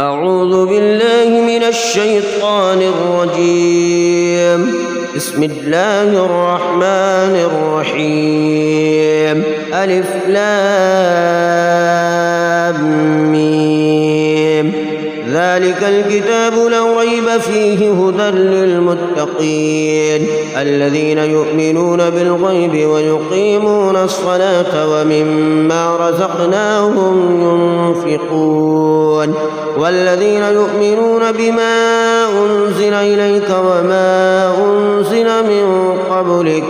أعوذ بالله من الشيطان الرجيم. بسم الله الرحمن الرحيم. ألف لام ميم. ذلك الكتاب لا ريب فيه هدى للمتقين الذين يؤمنون بالغيب ويقيمون الصلاة ومما رزقناهم ينفقون والذين يؤمنون بما أنزل إليك وما أنزل من قبلك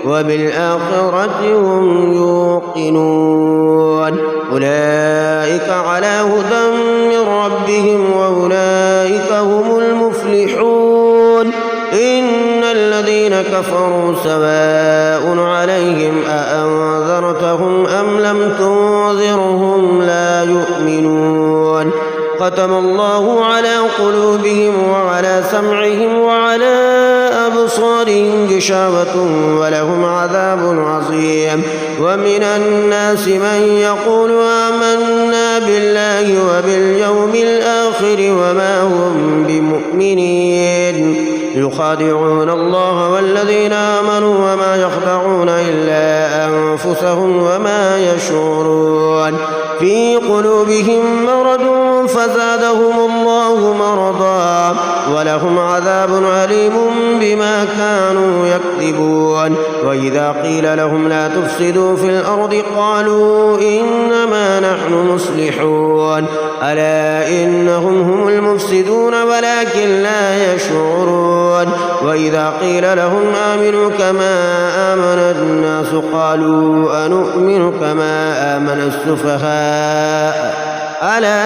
وبالآخرة هم يوقنون أولئك على هدى من ربهم وأولئك هم المفلحون. إن الذين كفروا سواء عليهم أأنذرتهم أم لم تنذرهم لا يؤمنون. ختم الله على قلوبهم وعلى سمعهم وعلى أبصارهم غشاوة ولهم عذاب عظيم. ومن الناس من يقول آمنا بالله وباليوم الآخر وما هم بمؤمنين يخادعون الله والذين آمنوا وما يخدعون إلا أنفسهم وما يشعرون. في قلوبهم مرض فزادهم الله مرضا ولهم عذاب أليم بما كانوا يكذبون. وإذا قيل لهم لا تفسدوا في الأرض قالوا إنما نحن مصلحون ألا إنهم هم المفسدون ولكن لا يشعرون. وإذا قيل لهم آمنوا كما آمن الناس قالوا أنؤمن كما آمن السفهاء ألا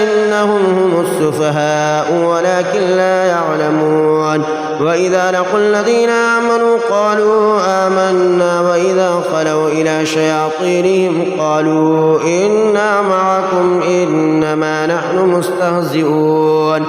إنهم هم السفهاء ولكن لا يعلمون. وإذا لقوا الذين آمنوا قالوا آمنا وإذا خلوا إلى شياطينهم قالوا إنا معكم إنما نحن مستهزئون.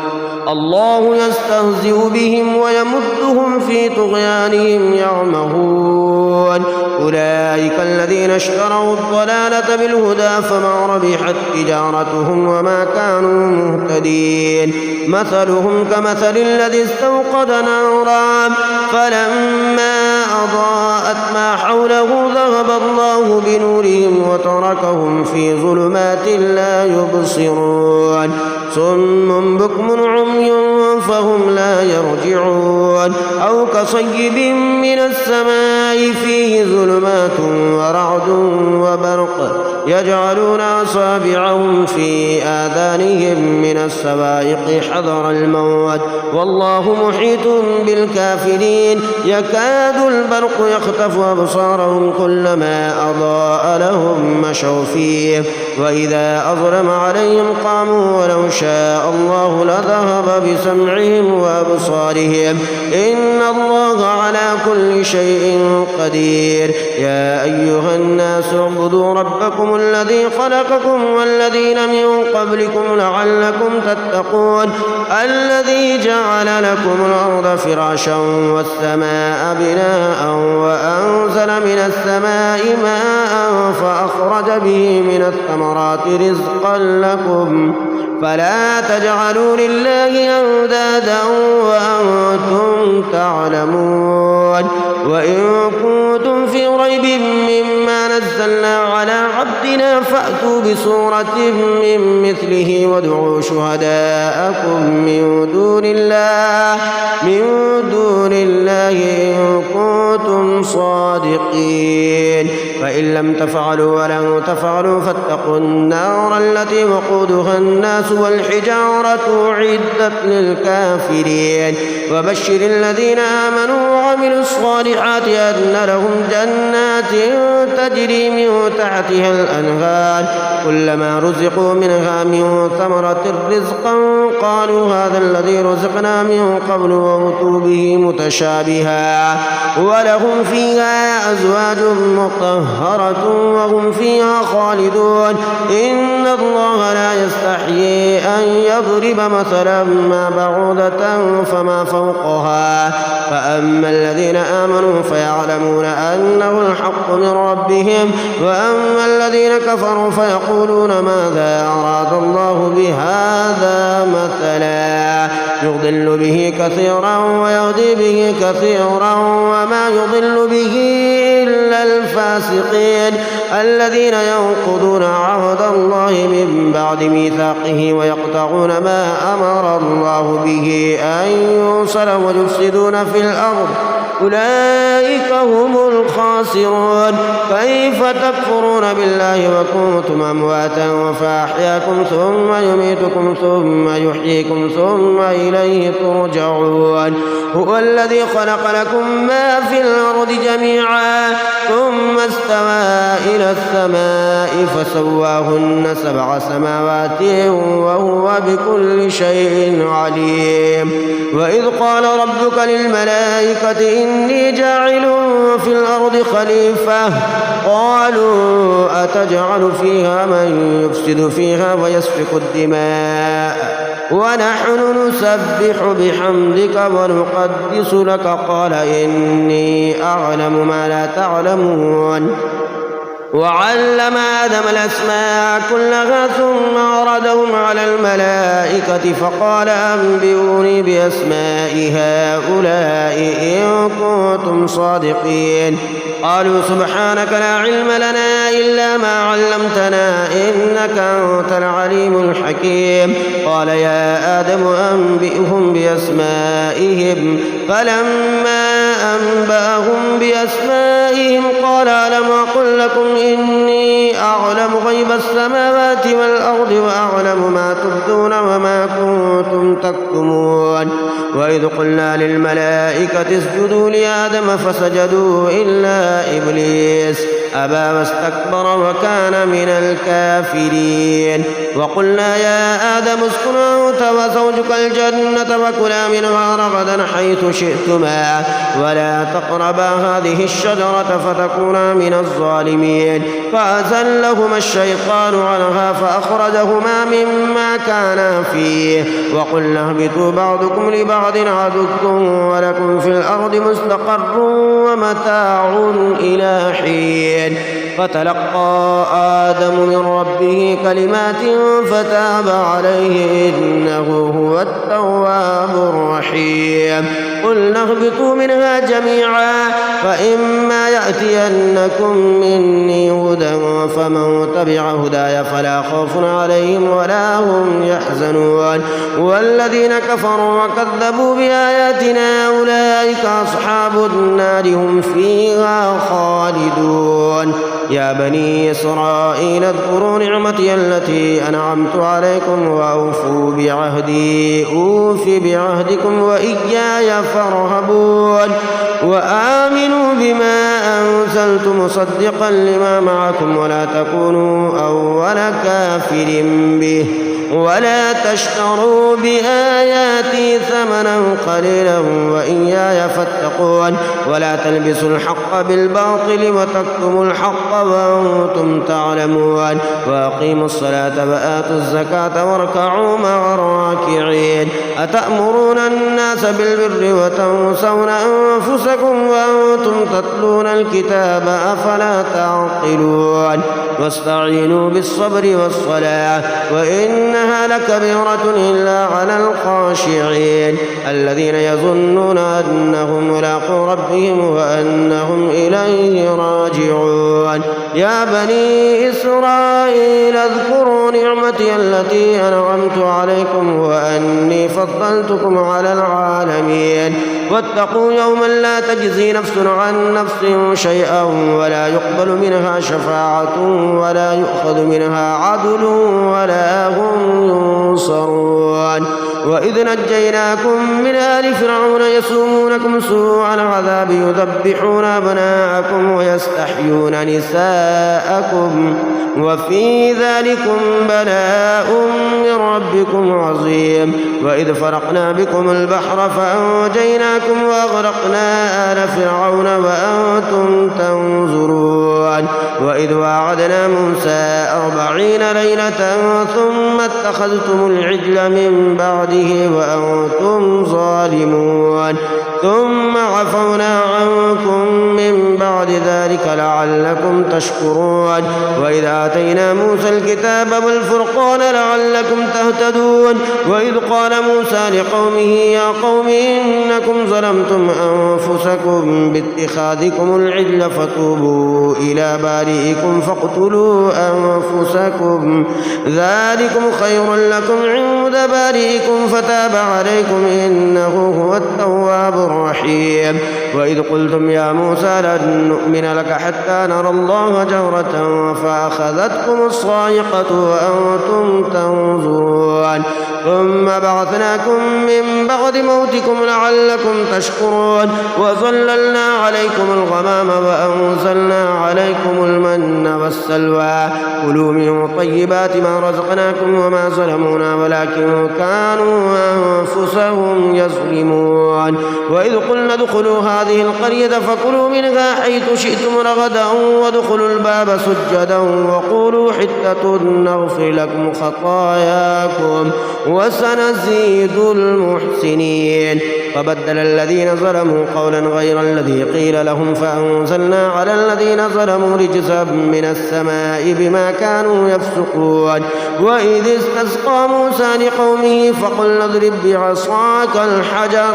الله يستهزئ بهم ويمدهم في طغيانهم يعمهون. أولئك الذين اشتروا الضلالة بالهدى فما ربحت تجارتهم وما كانوا مهتدين. مثلهم كمثل الذي استوقد نارا فلما أضاءت ما حوله ذهب الله بنورهم وتركهم في ظلمات لا يبصرون. صم بكم عمي فهم لا يرجعون. أو كصيب من السماء فيه ظلمات ورعد وبرق يجعلون أصابعهم في آذانهم من الصواعق حذر الموت والله محيط بالكافرين. يكاد البرق يخطف أبصارهم كلما أضاء لهم مشوا فيه وإذا أظلم عليهم قاموا ولو شاء الله لذهب بسمعهم وأبصارهم إن الله على كل شيء قدير. يا أيها الناس اعبدوا ربكم الذي خلقكم والذين من قبلكم لعلكم تتقون الذي جعل لكم الأرض فراشا والسماء بناء وأنزل من السماء ماء فأخرج به من الثمرات رزقا لكم فلا تجعلوا لله أندادا وأنتم تعلمون. وإن كنتم في ريب مما نزلنا على عبدنا فأتوا بسورة من مثله وادعوا شهداءكم من دون الله إن كنتم صادقين. فإن لم تفعلوا ولن تفعلوا فاتقوا النار التي وقودها الناس والحجارة أعدت للكافرين. وبشر الذين آمنوا وعملوا الصالحات أن لهم جنات تجري من تحتها الأنهار كلما رزقوا منها من ثمرة رزقا قالوا هذا الذي رزقنا من قبل وأتوا به متشابها ولهم فيها أزواج مطهرة مطهرة وهم فيها خالدون إن الله لا يستحيي أن يضرب مثلا ما بعوضة فما فوقها فأما الذين آمنوا فيعلمون أنه الحق من ربهم وأما الذين كفروا فيقولون ماذا أراد الله بهذا مثلا يضل به كثيرا ويهدي به كثيرا وما يضل به إلا الفاسقين الذين ينقضون عهد الله من بعد ميثاقه ويقطعون ما أمر الله به أن يوصل ويفسدون في الأرض أولئك هم الخاسرون كيف تكفرون بالله وكنتم أمواتا فأحياكم ثم يميتكم ثم يحييكم ثم إليه ترجعون هو الذي خلق لكم ما في الأرض جميعا ثم استوى إلى السماء فسواهن 7 سماوات وهو بكل شيء عليم وإذ قال ربك للملائكة إني جاعل في الأرض خليفة قالوا أتجعل فيها من يفسد فيها ويسفك الدماء ونحن نسبح بحمدك ونقدس لك قال إني أعلم ما لا تعلمون وعلم آدم الأسماء كلها ثم عرضهم على الملائكة فقال أنبئوني بأسماء هؤلاء إن كنتم صادقين قالوا سبحانك لا علم لنا إلا ما علمتنا إنك أنت العليم الحكيم قال يا آدم أنبئهم بأسمائهم فلما أنبأهم بأسمائهم قال ألم أقل لكم إني أعلم غيب السماوات والأرض وأعلم ما تبدون وما كنتم تكتمون وإذ قلنا للملائكة اسجدوا لآدم فسجدوا إلا إبليس أبى واستكبر وكان من الكافرين وقلنا يا آدم اسكن أنت وزوجك الجنة وكلا منها رغدا حيث شئتما ولا تقربا هذه الشجرة فتكونا من الظالمين فأزلهما الشيطان عنها فأخرجهما مما كانا فيه وقلنا اهبطوا بعضكم لبعض عدو ولكم في الأرض مستقر ومتاع إلى حين فتلقى آدم من ربه كلمات فتاب عليه إنه هو التواب الرحيم قلنا اهبطوا منها جميعا فإما يأتينكم مني هدى فمن تبع هداي فلا خوف عليهم ولا هم يحزنون والذين كفروا وكذبوا بآياتنا أولئك أصحاب النار هم فيها خالدون يا بني إسرائيل اذكروا نعمتي التي أنعمت عليكم وأوفوا بعهدي أوف بعهدكم وإياي فارهبون وآمنوا بما أنزلت مصدقا لما معكم ولا تكونوا أول كافر به ولا تشتروا بآياتي ثمنا قليلا وإياي فاتقون ولا تلبسوا الحق بالباطل وتكتموا الحق وأنتم تعلمون وأقيموا الصلاة وآتوا الزكاة واركعوا مع الراكعين أتأمرون الناس بالبر وتنسون أنفسكم وأنتم تتلون الكتاب أفلا تعقلون واستعينوا بالصبر والصلاة وإنها لكبيرة إلا على الخاشعين الذين يظنون أنهم ملاقو ربهم وأنهم إليه راجعون يا بني إسرائيل اذكروا نعمتي التي أنعمت عليكم وأني فضلتكم على العالمين واتقوا يوما لا تجزي نفس عن نفس شيئا ولا يقبل منها شفاعة ولا يؤخذ منها عدل ولا هم ينصرون وإذ نجيناكم من آل فرعون يسومونكم سوء العذاب يذبحون أبناءكم ويستحيون نساءكم وفي ذلكم بلاء من ربكم عظيم وإذ فرقنا بكم البحر فأنجيناكم وأغرقنا آل فرعون وأنتم تنظرون وإذ واعدنا موسى 40 ليلة ثم اتخذتم العجل من بعده وأنتم ظالمون ثم عفونا عنكم من بعد ذلك لعلكم تشكرون وإذ آتينا موسى الكتاب والفرقان لعلكم تهتدون وإذ قال موسى لقومه يا قوم إنكم ظلمتم أنفسكم باتخاذكم العجل فتوبوا إلى بارئكم فاقتلوا أنفسكم ذلكم خير لكم عند بارئكم فتاب عليكم إنه هو التواب الرحيم وإذ قلتم يا موسى لن نؤمن لك حتى نرى الله جهرة فأخذتكم الصاعقة وأنتم تنظرون ثم بعثناكم من بعد موتكم لعلكم تشكرون وظللنا عليكم الغمام وأنزلنا عليكم المن والسلوى كلوا من طيبات ما رزقناكم وما ظلمونا ولكن كانوا أنفسهم يظلمون وإذ قلنا ادخلوا هذه القرية فكلوا منها حيث شئتم رغدا وادخلوا الباب سجدا وقولوا حتة نغفر لكم خطاياكم وسنزيد المحسنين فبدل الذين ظلموا قولا غير الذي قيل لهم فأنزلنا على الذين ظلموا رجزا من السماء بما كانوا يفسقون وإذ استسقى موسى لقومه فقلنا اضرب بعصاك الحجر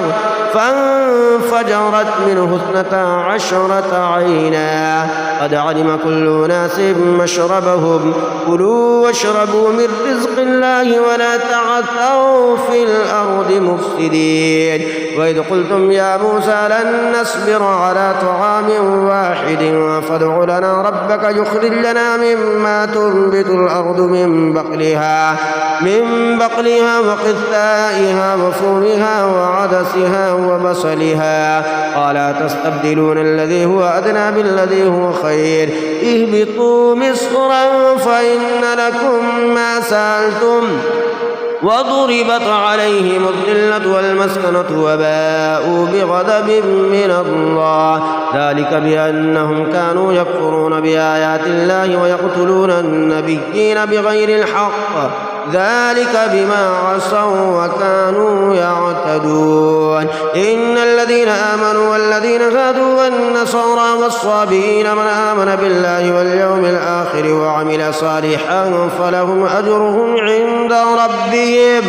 فانفجرت منه 12 عينا قد علم كل ناس مشربهم كلوا واشربوا من رزق الله ولا تعثوا في الأرض مفسدين وإذ قلتم يا موسى لن نصبر على طعام واحد فادع لنا ربك يخرج لنا مما تنبت الأرض من بقلها وقثائها وفومها وعدسها وبصلها قال تستبدلون الذي هو أدنى بالذي هو خير اهبطوا مصرا فإن لكم ما سألتم وضربت عليهم الذلة والمسكنة وباءوا بغضب من الله ذلك بأنهم كانوا يكفرون بآيات الله ويقتلون النبيين بغير الحق ذلك بما عصوا وكانوا يعتدون إن الذين آمنوا والذين هادوا والنصارى والصابئين من آمن بالله واليوم الآخر وعمل صالحا فلهم أجرهم عند ربهم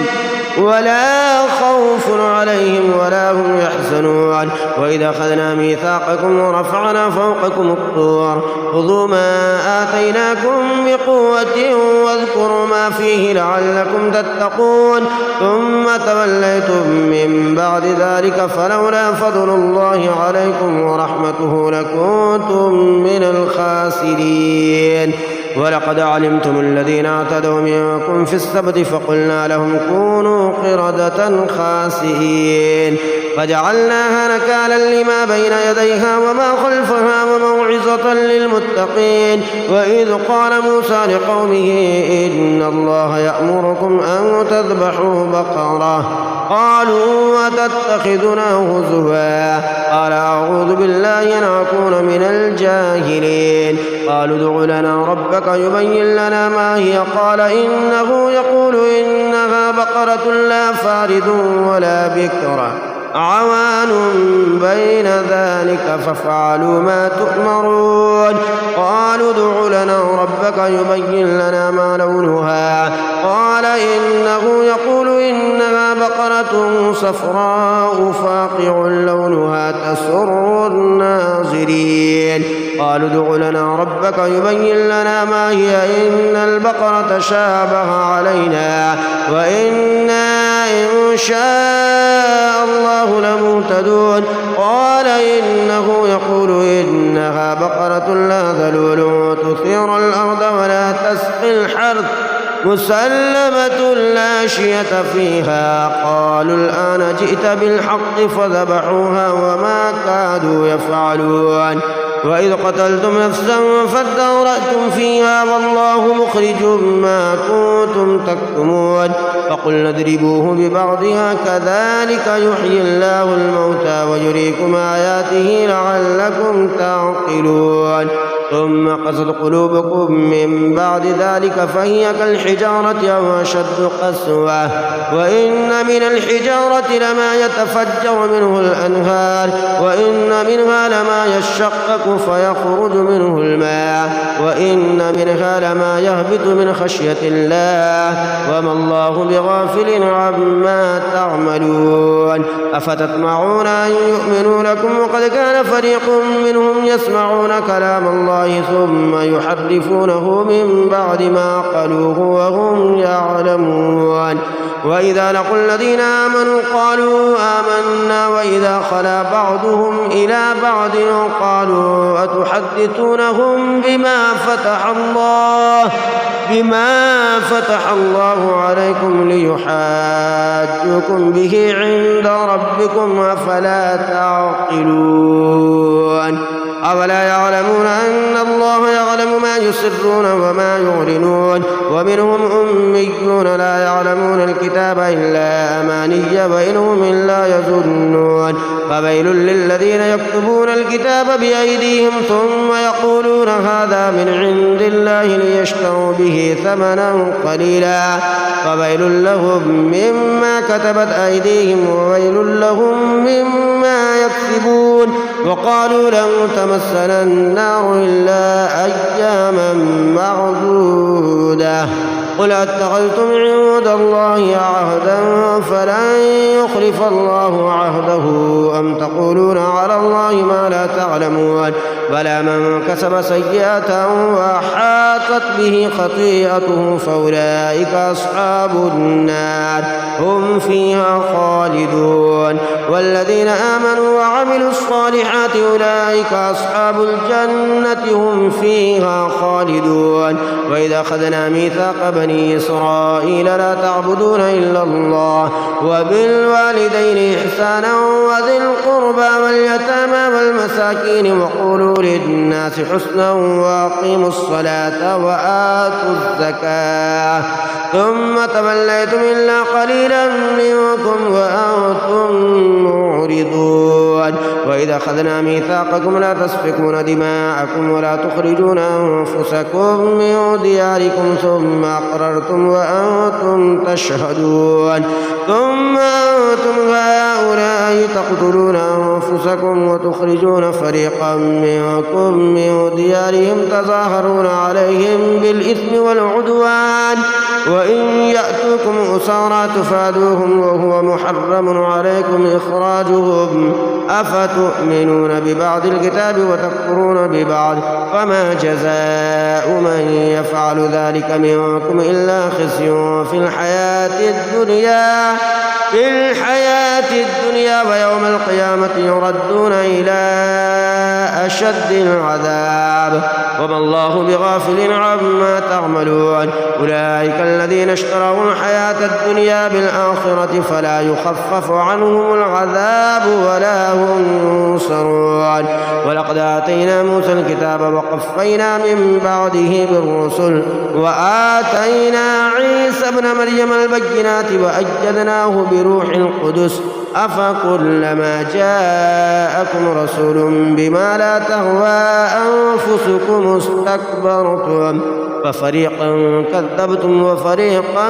ولا خوف عليهم ولا هم يحزنون وإذا أخذنا ميثاقكم ورفعنا فوقكم الطور خذوا ما آتيناكم بقوة واذكروا ما فيه لعلكم تتقون ثم توليتم من بعد ذلك فلولا فضل الله عليكم ورحمته لكنتم من الخاسرين ولقد علمتم الذين اعتدوا منكم في السبت فقلنا لهم كونوا قردة خاسئين فجعلناها نكالا لما بين يديها وما خلفها وموعظة للمتقين وإذ قال موسى لقومه إن الله يأمركم أن تذبحوا بقرة قالوا وتتخذنا هزوا قال أعوذ بالله أن أكون من الجاهلين قالوا ادع لنا ربك يبين لنا ما هي قال إنه يقول إنها بقرة لا فارض ولا بكر عوان بين ذلك فافعلوا ما تؤمرون قالوا ادع لنا ربك يبين لنا ما لونها قال إنه يقول إنها بقرة صفراء فاقع لونها تسر الناظرين قالوا ادع لنا ربك يبين لنا ما هي إن البقرة شابه علينا وإنا إن شاء الله لمهتدون قال إنه يقول إنها بقرة لا ذلول تثير الأرض ولا تسقي الحرث مسلمة لا شية فيها قالوا الآن جئت بالحق فذبحوها وما كادوا يفعلون وإذ قتلتم نفسا فادارأتم فيها والله مخرج ما كنتم تكتمون فقلنا اضربوه ببعضها كذلك يحيي الله الموتى ويريكم آياته لعلكم تعقلون ثم قست قلوبكم من بعد ذلك فهي كالحجارة أو أشد قسوة وإن من الحجارة لما يتفجر منه الأنهار وإن منها لما يشقق فيخرج منه الماء وإن منها لما يهبط من خشية الله وما الله بغافل عما تعملون أفتطمعون أن يؤمنوا لكم وقد كان فريق منهم يسمعون كلام الله ثم يحرفونه من بعد ما قالوه وهم يعلمون وإذا لقوا الذين آمنوا قالوا آمنا وإذا خلا بعضهم إلى بعض قالوا أتحدثونهم بما فتح الله عليكم ليحاجوكم به عند ربكم أفلا تعقلون أولا يعلمون أن الله يعلم ما يسرون وما يعلنون ومنهم أميون لا يعلمون الكتاب إلا أماني وإنهم إلا يظنون فويل للذين يكتبون الكتاب بأيديهم ثم يقولون هذا من عند الله ليشتروا به ثمنا قليلا فويل لهم مما كتبت أيديهم وويل لهم مما يكسبون وقالوا لن تمسنا النار إلا أياما معدودة قل أتخذتم عند الله عهدا فلن يخلف الله عهده أم تقولون على الله ما لا تعلمون بلى من كسب سيئة وحاطت به خطيئته فأولئك أصحاب النار هم فيها خالدون والذين آمنوا وعملوا الصالحات أولئك أصحاب الجنة هم فيها خالدون وإذا أخذنا ميثاق بني إسرائيل لا تعبدون إلا الله وبالوالدين إحسانا وذي القربى واليتامى والمساكين وقولوا للناس حسنا وأقيموا الصلاة وآتوا الزكاة ثم توليتم إلا قليلا منكم وأنتم معرضون وإذا أخذنا ميثاقكم لا تسفكون دماءكم ولا تخرجون أنفسكم من دياركم ثم أقررتم وأنتم تشهدون ثم أنتم هؤلاء تقتلون أنفسكم وتخرجون فريقا منكم من ديارهم تظاهرون عليهم بالإثم والعدوان وإن يأتوكم أسارى تفادوهم وهو محرم عليكم إخراجهم أفتؤمنون ببعض الكتاب وتكفرون ببعض فما جزاء من يفعل ذلك منكم إلا خزي في الحياة الدنيا ويوم القيامة يردون إلى أشد العذاب وما الله بغافل عما تعملون أولئك الذين اشتروا الحياة الدنيا بالآخرة فلا يخفف عنهم العذاب ولا هم ينصرون ولقد آتينا موسى الكتاب وقفينا من بعده بالرسل وآتينا عيسى ابن مريم البينات وأيدناه بروح القدس أفكلما جاءكم رسول بما لا تهوى أنفسكم استكبرتم ففريقا كذبتم وفريقا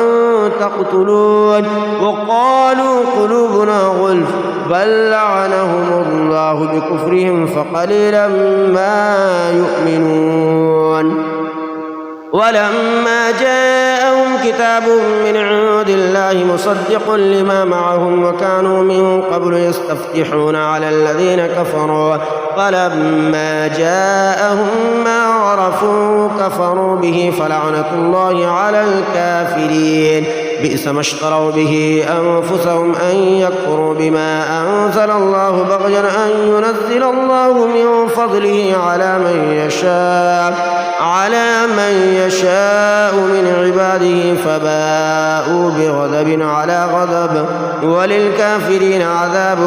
تقتلون وقالوا قلوبنا غلف بل لعنهم الله بكفرهم فقليلا ما يؤمنون ولما جاءهم كتاب من عند الله مصدق لما معهم وكانوا من قبل يستفتحون على الذين كفروا فلما جاءهم ما عرفوا كفروا به فلعنة الله على الكافرين بئس ما اشتروا به أنفسهم أن يكفروا بما أنزل الله بغيا أن ينزل الله من فضله على من يشاء من عباده فباءوا بغضب على غضب وللكافرين عذاب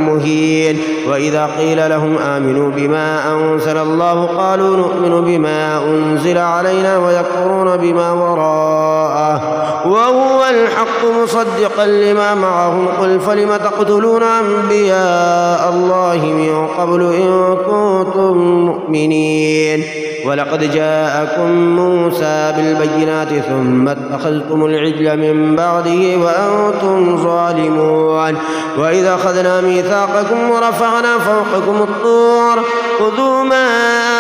مهين وإذا قيل لهم آمنوا بما أنزل الله قالوا نؤمن بما أنزل علينا ويكفرون بما وراءه وهو الحق مصدقا لما معهم قل فلم تقتلون أنبياء الله من قبل إن كنتم مؤمنين ولقد جاءكم موسى بالبينات ثم اتخذتم العجل من بعده وأنتم ظالمون وإذا أخذنا ميثاقكم ورفعنا فوقكم الطور خذوا ما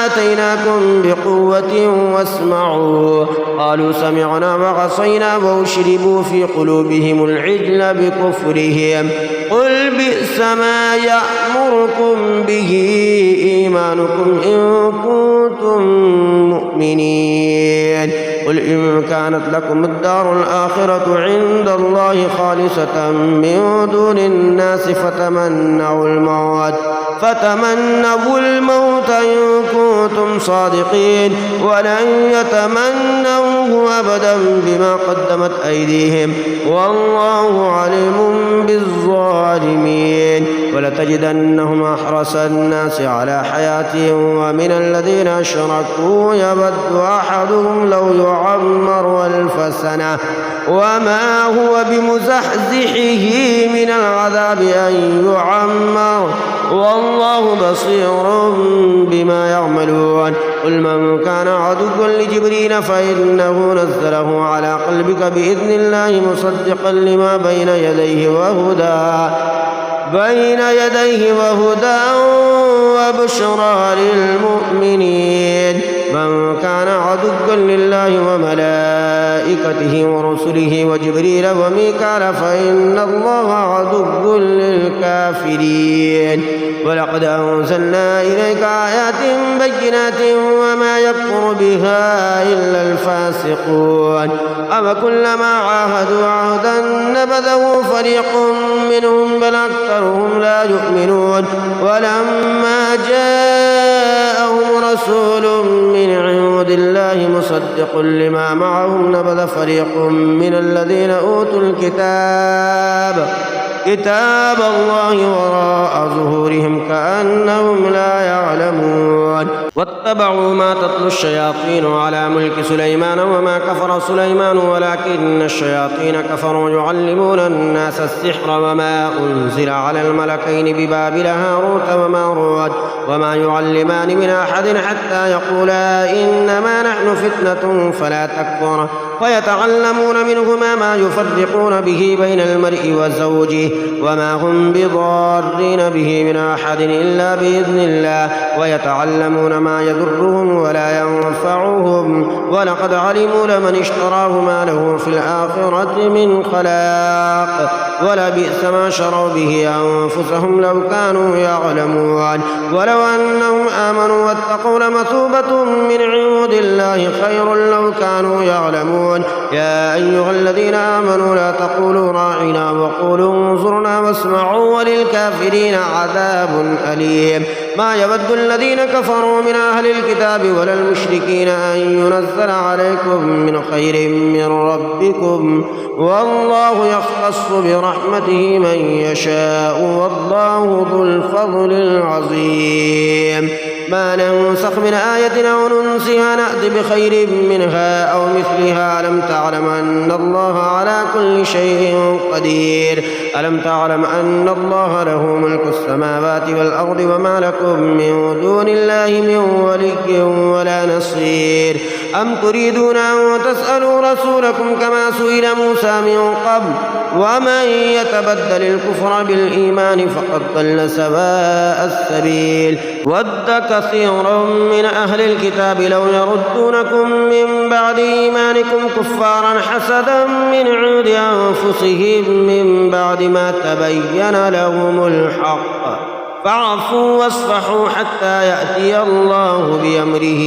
آتيناكم بقوة واسمعوا قالوا سمعنا وعصينا وأشربوا في قلوبهم العجل بكفرهم قل بئس ما يأمركم به إيمانكم إن كنتم مؤمنين قل إن كانت لكم الدار الآخرة عند الله خالصة من دون الناس فتمنوا الموت إن كنتم صادقين ولن يتمنوه أبدا بما قدمت أيديهم والله عليم بالظالمين ولتجدنهم أحرص الناس على حياة ومن الذين أشركوا يود أحدهم لو يعمر 1000 سنة وما هو بمزحزحه من العذاب أن يعمر والله بصير بما يعملون قل من كان عدوا لجبريل فإنه نزله على قلبك بإذن الله مصدقا لما بين يديه وهدى وبشرى للمؤمنين من كان عدوا لله وملائكته ورسله وجبريل وميكال فإن الله عدو للكافرين ولقد أنزلنا إليك آيات بينات وما يكفر بها إلا الفاسقون أفكلما عاهدوا عهدا نبذه فريق منهم بل أكثرهم لا يؤمنون ولما جاءهم رسول من عند الله مصدق لما معهم نبذ فريق من الذين أوتوا كتاب الله وراء ظهورهم كأنهم لا يعلمون واتبعوا ما تتلو الشياطين على ملك سليمان وما كفر سليمان ولكن الشياطين كفروا يعلمون الناس السحر وما أنزل على الملكين ببابل هاروت وماروت وما يعلمان من أحد حتى يقولا إنما نحن فتنة فلا تكفر ويتعلمون منهما ما يفرقون به بين المرء وزوجه وما هم بضارين به من أحد إلا بإذن الله ويتعلمون ما يضرهم ولا ينفعهم ولقد علموا لمن اشتراه ما له في الآخرة من خلاق ولبئس ما شروا به أنفسهم لو كانوا يعلمون ولو أنهم آمنوا واتقوا لمثوبة من عند الله خير لو كانوا يعلمون يا أيها الذين آمنوا لا تقولوا راعنا وقولوا انظرنا واسمعوا وللكافرين عذاب أليم ما يود الذين كفروا من أهل الكتاب ولا المشركين أن ينزل عليكم من خير من ربكم والله يختص برحمته من يشاء والله ذو الفضل العظيم ما ننسخ من آية أو ننسها نأت بخير منها أو مثلها ألم تعلم أن الله على كل شيء قدير ألم تعلم أن الله له ملك السماوات والأرض وما لكم من دون الله من ولي ولا نصير أم تريدون أن تسألوا رسولكم كما سئل موسى من قبل ومن يتبدل الكفر بالإيمان فقد ضل سواء السبيل ود كثير من أهل الكتاب لو يردونكم من بعد إيمانكم كفارا حسدا من عند أنفسهم من بعد ما تبين لهم الحق فاعفوا واصفحوا حتى يأتي الله بأمره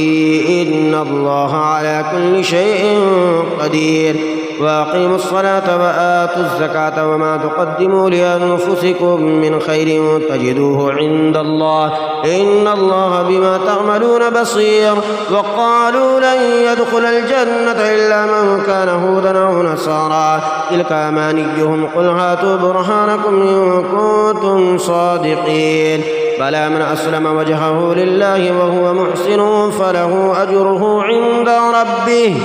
إن الله على كل شيء قدير وأقيموا الصلاة وآتوا الزكاة وما تقدموا لأنفسكم من خير تجدوه عند الله إن الله بما تعملون بصير وقالوا لن يدخل الجنة إلا من كان هودا أو نصارى تلك أمانيهم قل هاتوا برهانكم إن كنتم صادقين بلى من أسلم وجهه لله وهو محسن فله أجره عند ربه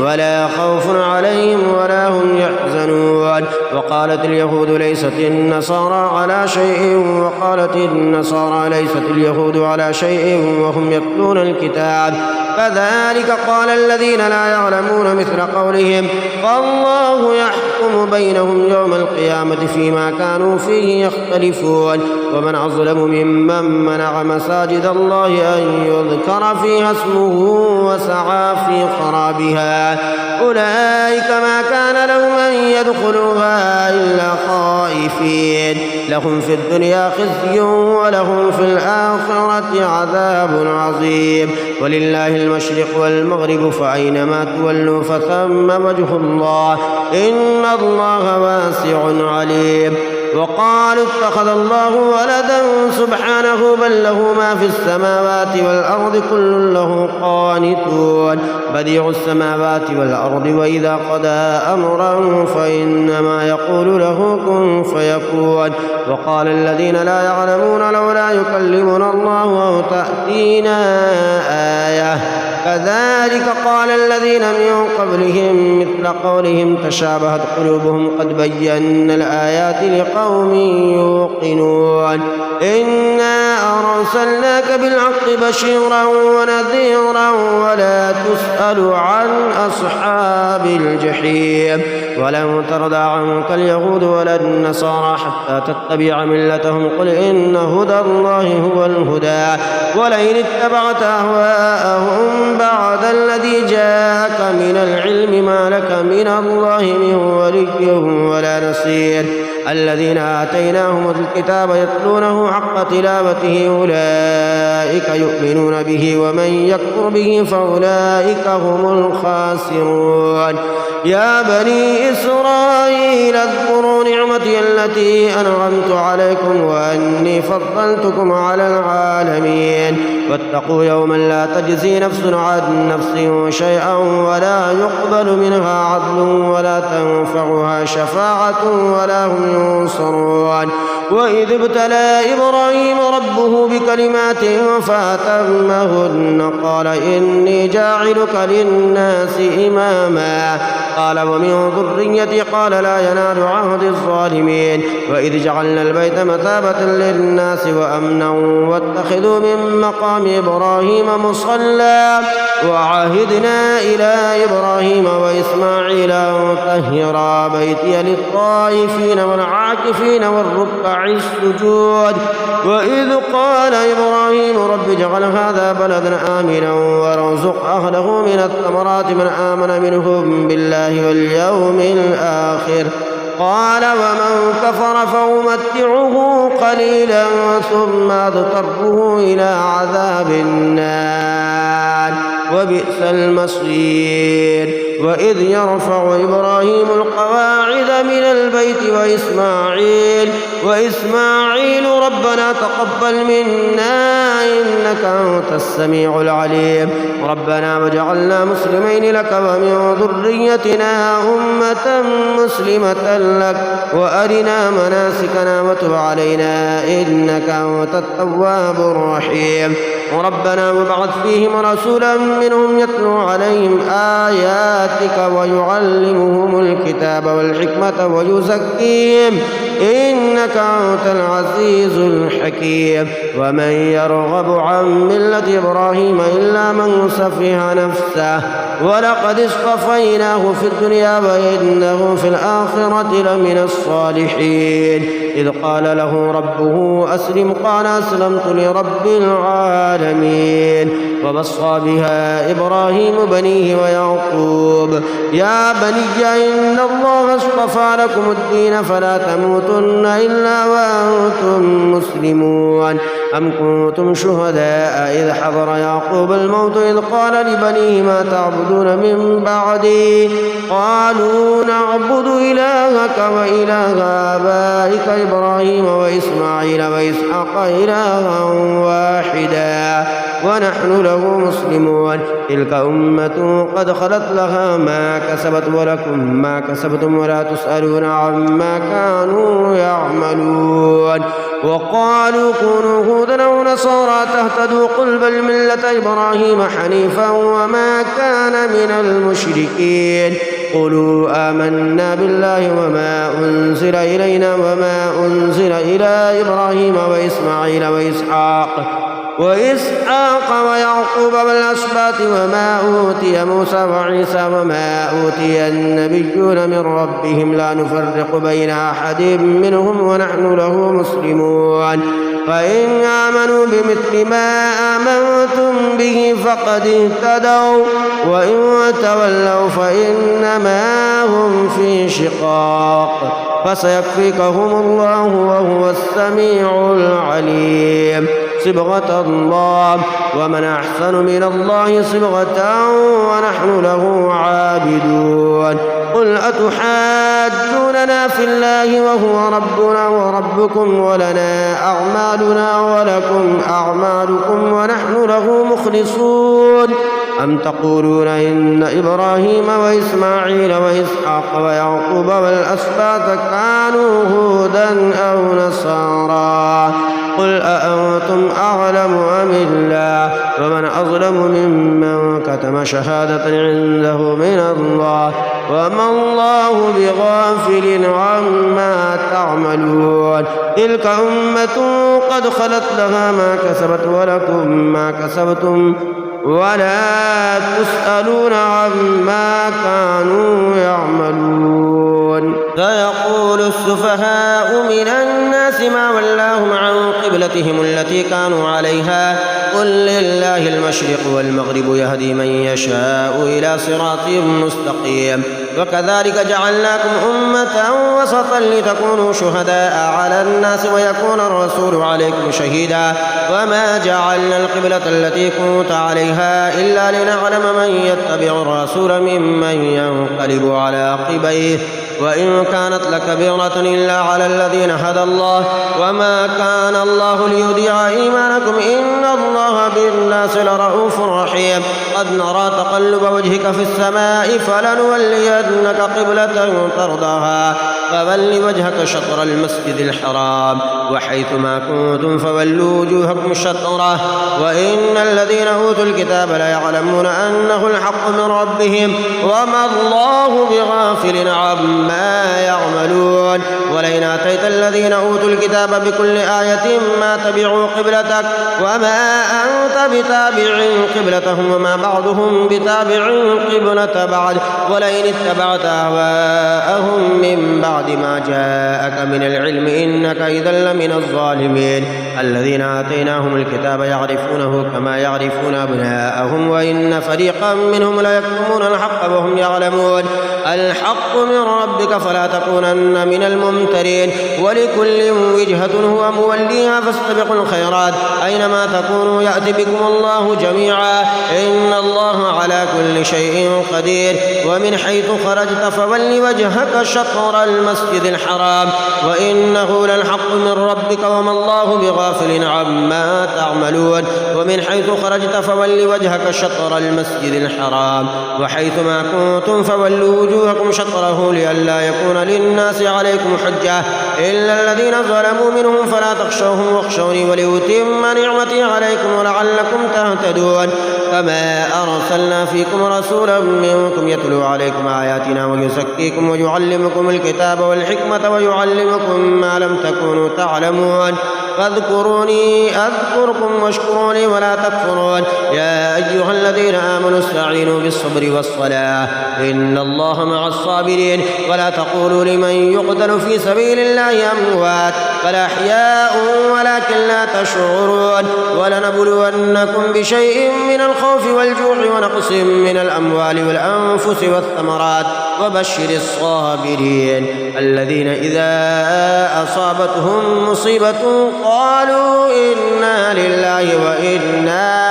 ولا خوف عليهم ولا هم يحزنون وقالت اليهود ليست النصارى على شيء وقالت النصارى ليست اليهود على شيء وهم يتلون الكتاب كذلك قال الذين لا يعلمون مثل قولهم فالله يحكم بينهم يوم القيامة فيما كانوا فيه يختلفون ومن أظلم ممن منع مساجد الله أن يذكر فيها اسمه وسعى في خرابها أولئك ما كان لهم أن يدخلوها إلا خائفين لهم في الدنيا خزي ولهم في الآخرة عذاب عظيم ولله المشرق والمغرب فأينما تولوا فثم وجه الله إن الله واسع عليم وقالوا اتخذ الله ولدا سبحانه بل له ما في السماوات والأرض كل له قانتون بديع السماوات والأرض وإذا قضى أمرا فإنما يقول له كن فيكون وقال الذين لا يعلمون لولا يكلمنا الله أو تأتينا آية كذلك قال الذين من قبلهم مثل قولهم تشابهت قلوبهم قد بينا الآيات لقوم يوقنون إنا أرسلناك بالحق بشيرا ونذيرا ولا تسأل عن أصحاب الجحيم ولن ترضى عنك اليهود ولا النصارى حتى تتبع ملتهم قل إن هدى الله هو الهدى ولئن اتبعت أهواءهم بعد الذي جاءك من العلم ما لك من الله من ولي ولا نصير الذين آتيناهم الكتاب يتلونه حق تلاوته أولئك يؤمنون به ومن يكفر به فأولئك هم الخاسرون يا بني إسرائيل اذكروا نعمتي التي أنعمت عليكم وأني فضلتكم على العالمين واتقوا يوما لا تجزي نفس عن نفس شيئا ولا يقبل منها عدل ولا تنفعها شفاعة ولا هم ينصرون وإذ ابتلى إبراهيم ربه بكلمات فأتمهن قال إني جاعلك للناس إماما قال ومن ذريتي قال لا ينال عهد الظالمين وإذ جعلنا البيت مثابة للناس وأمنا واتخذوا من مقام إبراهيم مصلى وعهدنا إلى إبراهيم وإسماعيل أن طهرا بيتي للطائفين والعاكفين والركع السجود وإذ قال إبراهيم رب اجعل هذا بلدا آمنا وارزق أهله من الثمرات من آمن منهم بالله واليوم الآخر قال ومن كفر فأمتعه قليلا ثم أضطره إلى عذاب النار وبئس المصير وإذ يرفع إبراهيم القواعد من البيت وإسماعيل ربنا تقبل منا إنك أنت السميع العليم ربنا واجعلنا مسلمين لك ومن ذريتنا أمة مسلمة لك وأرنا مناسكنا وتب علينا إنك أنت التواب الرحيم ربنا وابعث فيهم رسولا منهم يتلو عليهم آياتك ويعلمهم الكتاب والحكمة ويزكيهم إنك أنت العزيز الحكيم ومن يرغب عن ملة إبراهيم إلا من سفه نفسه ولقد اصطفيناه في الدنيا وإنه في الآخرة لمن الصالحين إذ قال له ربه أسلم قال أسلمت لرب العالمين ووصى بها إبراهيم بنيه ويعقوب يا بني إن الله اصطفى لكم الدين فلا تموتن إلا وأنتم مسلمون أم كنتم شهداء إذ حضر يعقوب الموت إذ قال لبنيه ما تعبدون من بعدي قالوا نعبد إلهك وإله آبائك إبراهيم وإسماعيل وإسحاق إلها واحدا ونحن له مسلمون تلك أمة قد خلت لها ما كسبت ولكم ما كسبتم ولا تسألون عما كانوا يعملون وقالوا كونوا هودا أو نصارى تهتدوا قل بل ملة إبراهيم حنيفا وما كان من المشركين قولوا آمنا بالله وما أنزل إلينا وما أنزل إلى إبراهيم وإسماعيل وإسحاق وإسحاق ويعقوب والأسباط وما أوتي موسى وعيسى وما أوتي النبيون من ربهم لا نفرق بين أحد منهم ونحن له مسلمون فإن آمنوا بمثل ما آمنتم به فقد اهتدوا وإن تولوا فإنما هم في شقاق فسيكفيكهم الله وهو السميع العليم صبغة الله ومن أحسن من الله صبغة ونحن له عابدون قل أتحاجوننا في الله وهو ربنا وربكم ولنا أعمالنا ولكم أعمالكم ونحن له مخلصون أم تقولون إن إبراهيم وإسماعيل وإسحاق ويعقوب والأسباط كانوا هودا أو نصارى قل أأنتم أعلم أم الله ومن أظلم ممن كتم شهادة عنده من الله وما الله بغافل عما تعملون تلك أمة قد خلت لها ما كسبت ولكم ما كسبتم ولا تسألون عما كانوا يعملون فيقول السفهاء من الناس ما ولاهم عن قبلتهم التي كانوا عليها قل لله المشرق والمغرب يهدي من يشاء إلى صراط مستقيم وكذلك جعلناكم أمة وسطا لتكونوا شهداء على الناس ويكون الرسول عليكم شهيدا وما جعلنا القبلة التي كنت عليها إلا لنعلم من يتبع الرسول ممن ينقلب على عقبيه وإن كانت لكبيرة إلا على الذين هدى الله وما كان الله ليضيع إيمانكم إن الله بالناس لرؤوف رحيم قد نرى تقلب وجهك في السماء فلنولينك قبلة ترضاها فول وجهك شطر المسجد الحرام وحيث ما كنتم فولوا وجوهكم شطره وإن الذين أوتوا الكتاب ليعلمون أنه الحق من ربهم وما الله بغافل عما يعملون ولئن آتيت الذين أوتوا الكتاب بكل آية ما تبعوا قبلتك وما أنت بتابع قبلتهم وما بعضهم بتابع قبلة بعد ولئن اتبعت أهواءهم من بعد ما جاءك من العلم إنك إذا لمن الظالمين الذين آتيناهم الكتاب يعرفونه كما يعرفون أبناءهم وإن فريقا منهم ليكتمون الحق وهم يعلمون الحق من ربك فلا تكونن من الممترين ولكل وجهة هو موليها فاستبقوا الخيرات أينما تكونوا يأتي بكم الله جميعا إن الله على كل شيء قدير ومن حيث خرجت فول وجهك شطر المسجد الحرام وإنه للحق من ربك وما الله بغافل عما تعملون ومن حيث خرجت فول وجهك شطر المسجد الحرام وحيث ما كنتم فولوا وجوهكم شطره لئلا يكون للناس عليكم حجة إلا الذين ظلموا منهم فلا تخشوهم واخشوني ولأتم نعمتي عليكم ولعلكم تهتدون كما أرسلنا فيكم رسولا منكم يتلو عليكم آياتنا ويزكيكم ويعلمكم الكتاب والحكمة ويعلمكم ما لم تكونوا تعلمون فاذكروني أذكركم واشكروني ولا تكفرون يا أيها الذين آمنوا استعينوا بالصبر والصلاة إن الله مع الصابرين ولا تقولوا لمن يقتل في سبيل الله أموات بل أحياء ولكن لا تشعرون ولنبلونكم بشيء من الخوف والجوع ونقص من الأموال والأنفس والثمرات وبشر الصابرين الذين إذا أصابتهم مصيبة قالوا إنا لله وإنا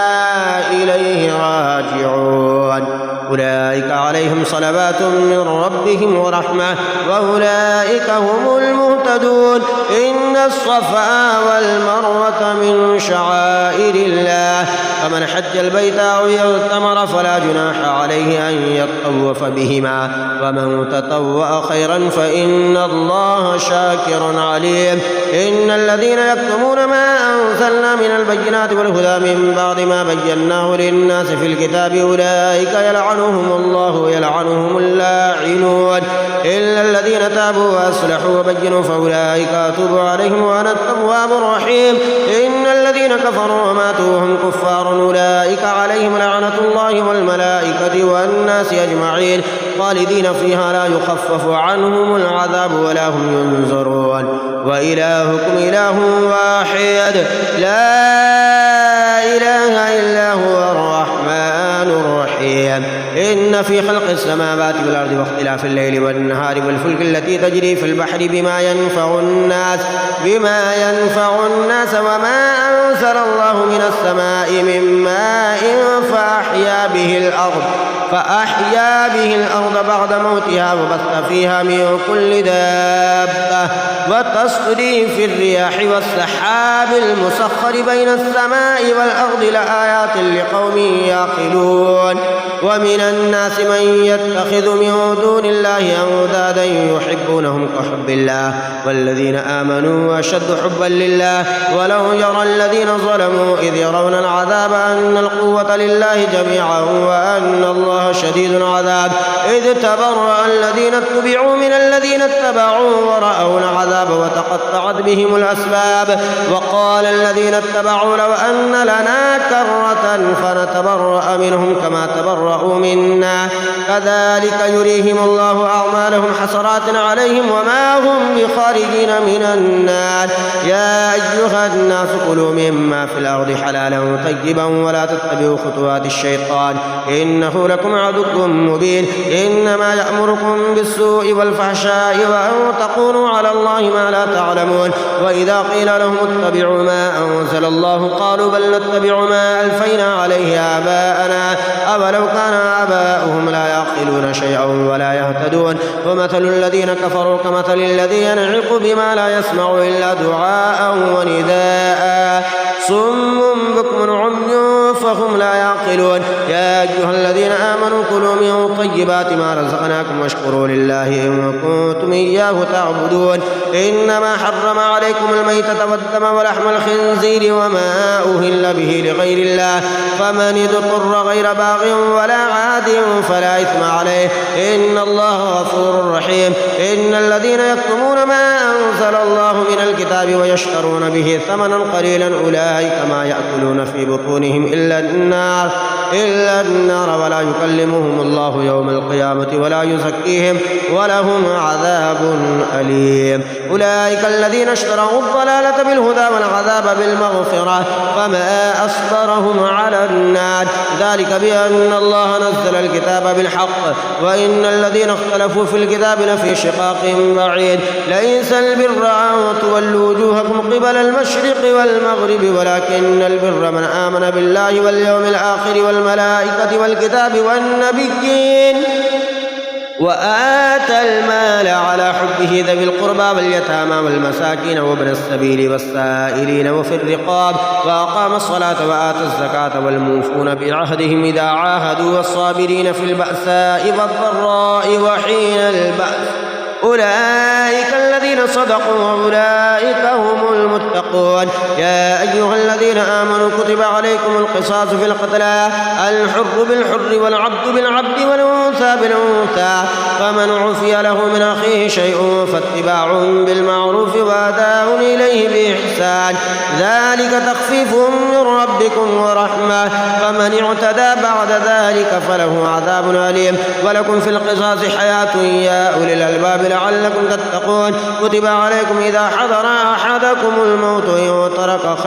إليه راجعون أولئك عليهم صلوات من ربهم ورحمة وأولئك هم المهتدون إن الصفا والمروة من شعائر الله فمن حج البيت أو اعتمر فلا جناح عليه أن يطوف بهما ومن تطوع خيرا فإن الله شاكر عليم. إن الذين يكتمون ما أنزلنا من البينات والهدى من بعد ما بيناه للناس في الكتاب أولئك يلعنهم الله ويلعنهم اللاعنون إلا الذين تابوا وأصلحوا وبينوا فأولئك أتوب عليهم وأنا التواب الرحيم. إن الذين كفروا وماتوا وهم كفار أولئك عليهم لعنة الله والملائكة والناس أجمعين خالدين فيها لا يخفف عنهم العذاب ولا هم ينظرون. وإلهكم إله واحد لا إله إلا هو الرحمن الرحيم. إن في خلق السماوات والأرض واختلاف الليل والنهار والفلك التي تجري في البحر بما ينفع الناس وما أنزل الله من السماء من ماء فأحيا به الأرض بعد موتها وبث فيها من كل دابة وتصريف الرياح والسحاب المسخر بين السماء والأرض لآيات لقوم يعقلون. ومن الناس من يتخذ من دون الله أندادا يحبونهم كحب الله والذين آمنوا أشد حبا لله ولو يرى الذين ظلموا إذ يرون العذاب أن القوة لله جميعا وأن الله شديد العذاب إذ تبرأ الذين اتبعوا من الذين اتبعوا ورأوا العذاب وتقطعت بهم الأسباب وقال الذين اتبعوا لو أن لنا كرة فنتبرأ منهم كما تبرأوا منا كذلك يريهم الله أعمالهم حسرات عليهم وما هم بخارجين من النار. يا أيها الناس كلوا مما في الأرض حلالا طيبا ولا تتبعوا خطوات الشيطان إنه لكم عدو مبين. إنما يأمركم بالسوء والفحشاء وأن تقولوا على الله ما لا تعلمون. وإذا قيل لهم اتبعوا ما أنزل الله قالوا بل نتبع ما ألفينا عليه آباءنا أولو كان آباؤهم لا يعقلون شيئا ولا يهتدون. ومثل الذين كفروا كمثل الذي ينعق بما لا يسمع إلا دعاء ونداء صم بكم عمي فهم لا يعقلون. يا أيها الذين آمنوا كلوا من طيبات ما رزقناكم واشكروا لله إن كنتم إياه تعبدون. إنما حرم عليكم الميتة والدم ولحم الخنزير وما أهل به لغير الله فمن اضطر غير باغ ولا عاد فلا إثم عليه إن الله غفور رحيم. إن الذين يكتمون ما أنزل الله من الكتاب ويشترون به ثمنا قليلا أولئك ما يأكلون في بطونهم إلا النار ولا يكلمهم الله يوم القيامة ولا يزكيهم ولهم عذاب أليم. أولئك الذين اشتروا الضلالة بالهدى والعذاب بالمغفرة فما أصبرهم على النار ذلك بأن الله نزل الكتاب بالحق وإن الذين اختلفوا في الكتاب لفي شقاق بعيد. ليس البر أن تولوا وجوهكم قبل المشرق والمغرب ولكن البر من آمن بالله واليوم الآخر والملائكة والكتاب والنبيين وآتى المال على حبه ذوي القربى واليتامى والمساكين وابن السبيل والسائلين وفي الرقاب وأقام الصلاة وآتى الزكاة والموفون بعهدهم إذا عاهدوا والصابرين في البأساء والضراء وحين البأس أولئك الذين صدقوا وأولئك هم المتقون. يا أيها الذين آمنوا كتب عليكم القصاص في القتلى الحر بالحر والعبد بالعبد والأنثى بالأنثى فمن عفي له من أخيه شيء فاتباع بالمعروف وأداء إليه بإحسان ذلك تخفيف من ربكم ورحمة فمن اعتدى بعد ذلك فله عذاب أليم. ولكم في القصاص حياة يا أولي الألباب لعلكم تتقون. كتب عليكم إذا حضر أحدكم الموت إن ترك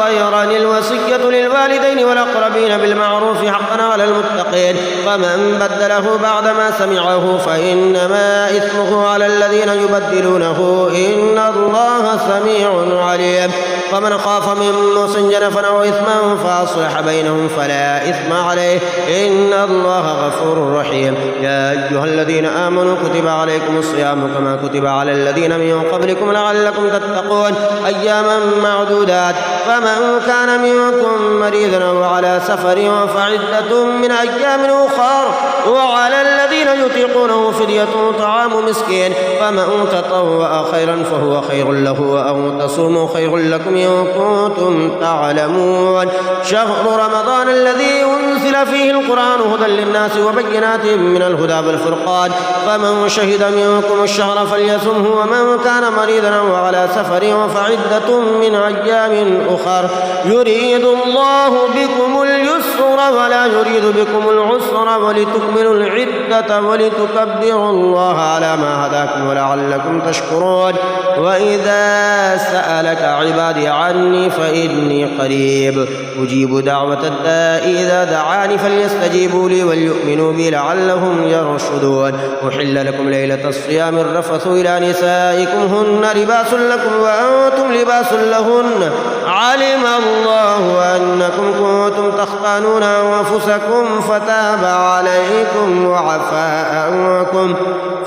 خيرا الوصية للوالدين والأقربين بالمعروف حقا على المتقين فمن بدله بعدما سمعه فإنما إثمه على الذين يبدلونه إن الله سميع عليم. فمن خاف من موص جنفا أو إثما فأصلح بينهم فلا إثم عليه إن الله غفور رحيم. يا أيها الذين آمنوا كتب عليكم الصيام كما كتب على الذين من قبلكم لعلكم تتقون أياما معدودات. فمن كان منكم مريضا أو على سفر فعدة من أيام أخر. وعلى الذين يطيقونه فدية طعام مسكين. فمن تطوع خيرا فهو خير له أو تصوموا خير لكم إن كنتم تعلمون. شهر رمضان الذي أنزل فيه القرآن هدى للناس وبينات من الهدى والفرقان. فمن شهد منكم الشهر فليصمه. ومن كان مريضا أو على سفر فعدة من أيام أخر. يريد الله بكم اليسر ولا يريد بكم العسر ولتكملوا العدة ولتكبروا الله على ما هداكم ولعلكم تشكرون. وإذا سألك عبادي عني فإني قريب أجيب دعوة الداء إذا دعاني فليستجيبوا لي وليؤمنوا بي لعلهم يرشدون. أحل لكم ليلة الصيام الرفث إلى نسائكم هن لباس لكم وأنتم لباس لهن. علم الله أنكم كنتم تختانون أنفسكم فتاب عليكم وعفى عنكم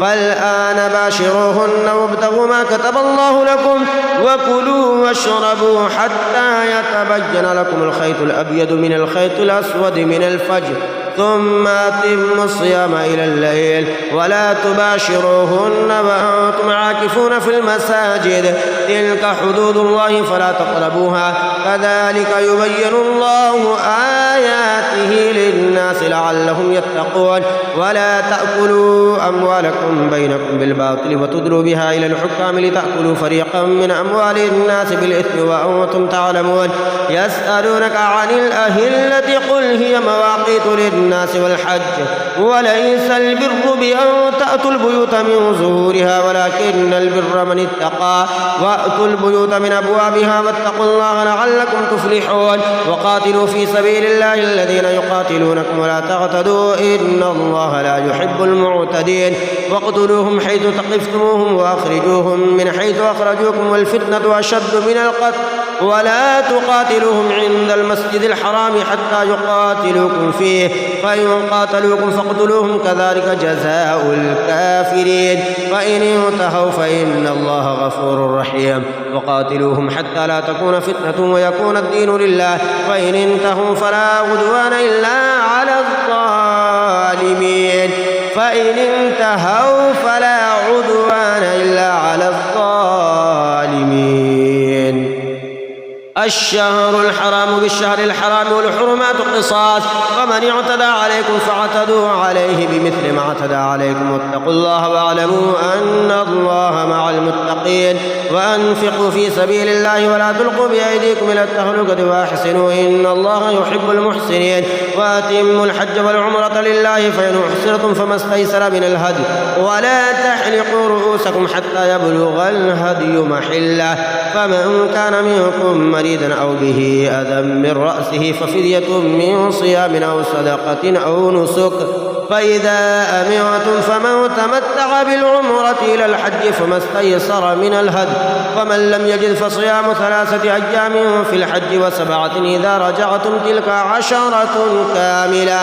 فالآن باشروهن وابتغوا ما كتب الله لكم وكلوا واشربوا حتى يتبين لكم الخيط الأبيض من الخيط الأسود من الفجر ثم أتموا الصيام إلى الليل ولا تباشروهن وأنتم عاكفون في المساجد تلك حدود الله فلا تقربوها كذلك يبين الله آياته للناس لعلهم يتقون. ولا تأكلوا أموالكم بينكم بالباطل وتدلوا بها إلى الحكام لتأكلوا فريقا من أموال الناس بالإثم وأنتم تعلمون. يسألونك عن الأهلة قل هي مواقيت للناس والحج وليس البر بأن تأتوا البيوت من ظهورها ولكن البر من اتقى وأتوا البيوت من أبوابها واتقوا الله لعلكم تفلحون. وقاتلوا في سبيل الله الذين يقاتلونكم ولا تعتدوا إن الله لا يحب المعتدين. واقتلوهم حيث ثقفتموهم وأخرجوهم من حيث أخرجوكم والفتنة أشد من القتل ولا تقاتلوهم عند المسجد الحرام حتى يقاتلوكم فيه فإن قاتلوكم فاقتلوهم كذلك جزاء الكافرين. فإن انتهوا فإن الله غفور رحيم. وقاتلوهم حتى لا تكون فتنة ويكون الدين لله فإن انتهوا فلا عدوان إلا على الظالمين. فإن انتهوا فلا عدوان إلا على الظالمين. الشهر الحرام بالشهر الحرام والحرمات قصاص فمن اعتدى عليكم فاعتدوا عليه بمثل ما اعتدى عليكم واتقوا الله واعلموا أن الله مع المتقين. وأنفقوا في سبيل الله ولا تلقوا بأيديكم إلى التهلكة وأحسنوا إن الله يحب المحسنين. وأتموا الحج والعمرة لله فإن أحصرتم فما استيسر من الهدي ولا تحلقوا رؤوسكم حتى يبلغ الهدي محله. فمن كان منكم مريضا أو به أذى من رأسه ففدية من صيام أو صدقة أو نسك. فإذا أمنتم فمن تمتع بالعمرة إلى الحج فما استيسر من الهدي. فمن لم يجد فصيام 3 أيام في الحج و7 إذا رجعتم تلك 10 كاملة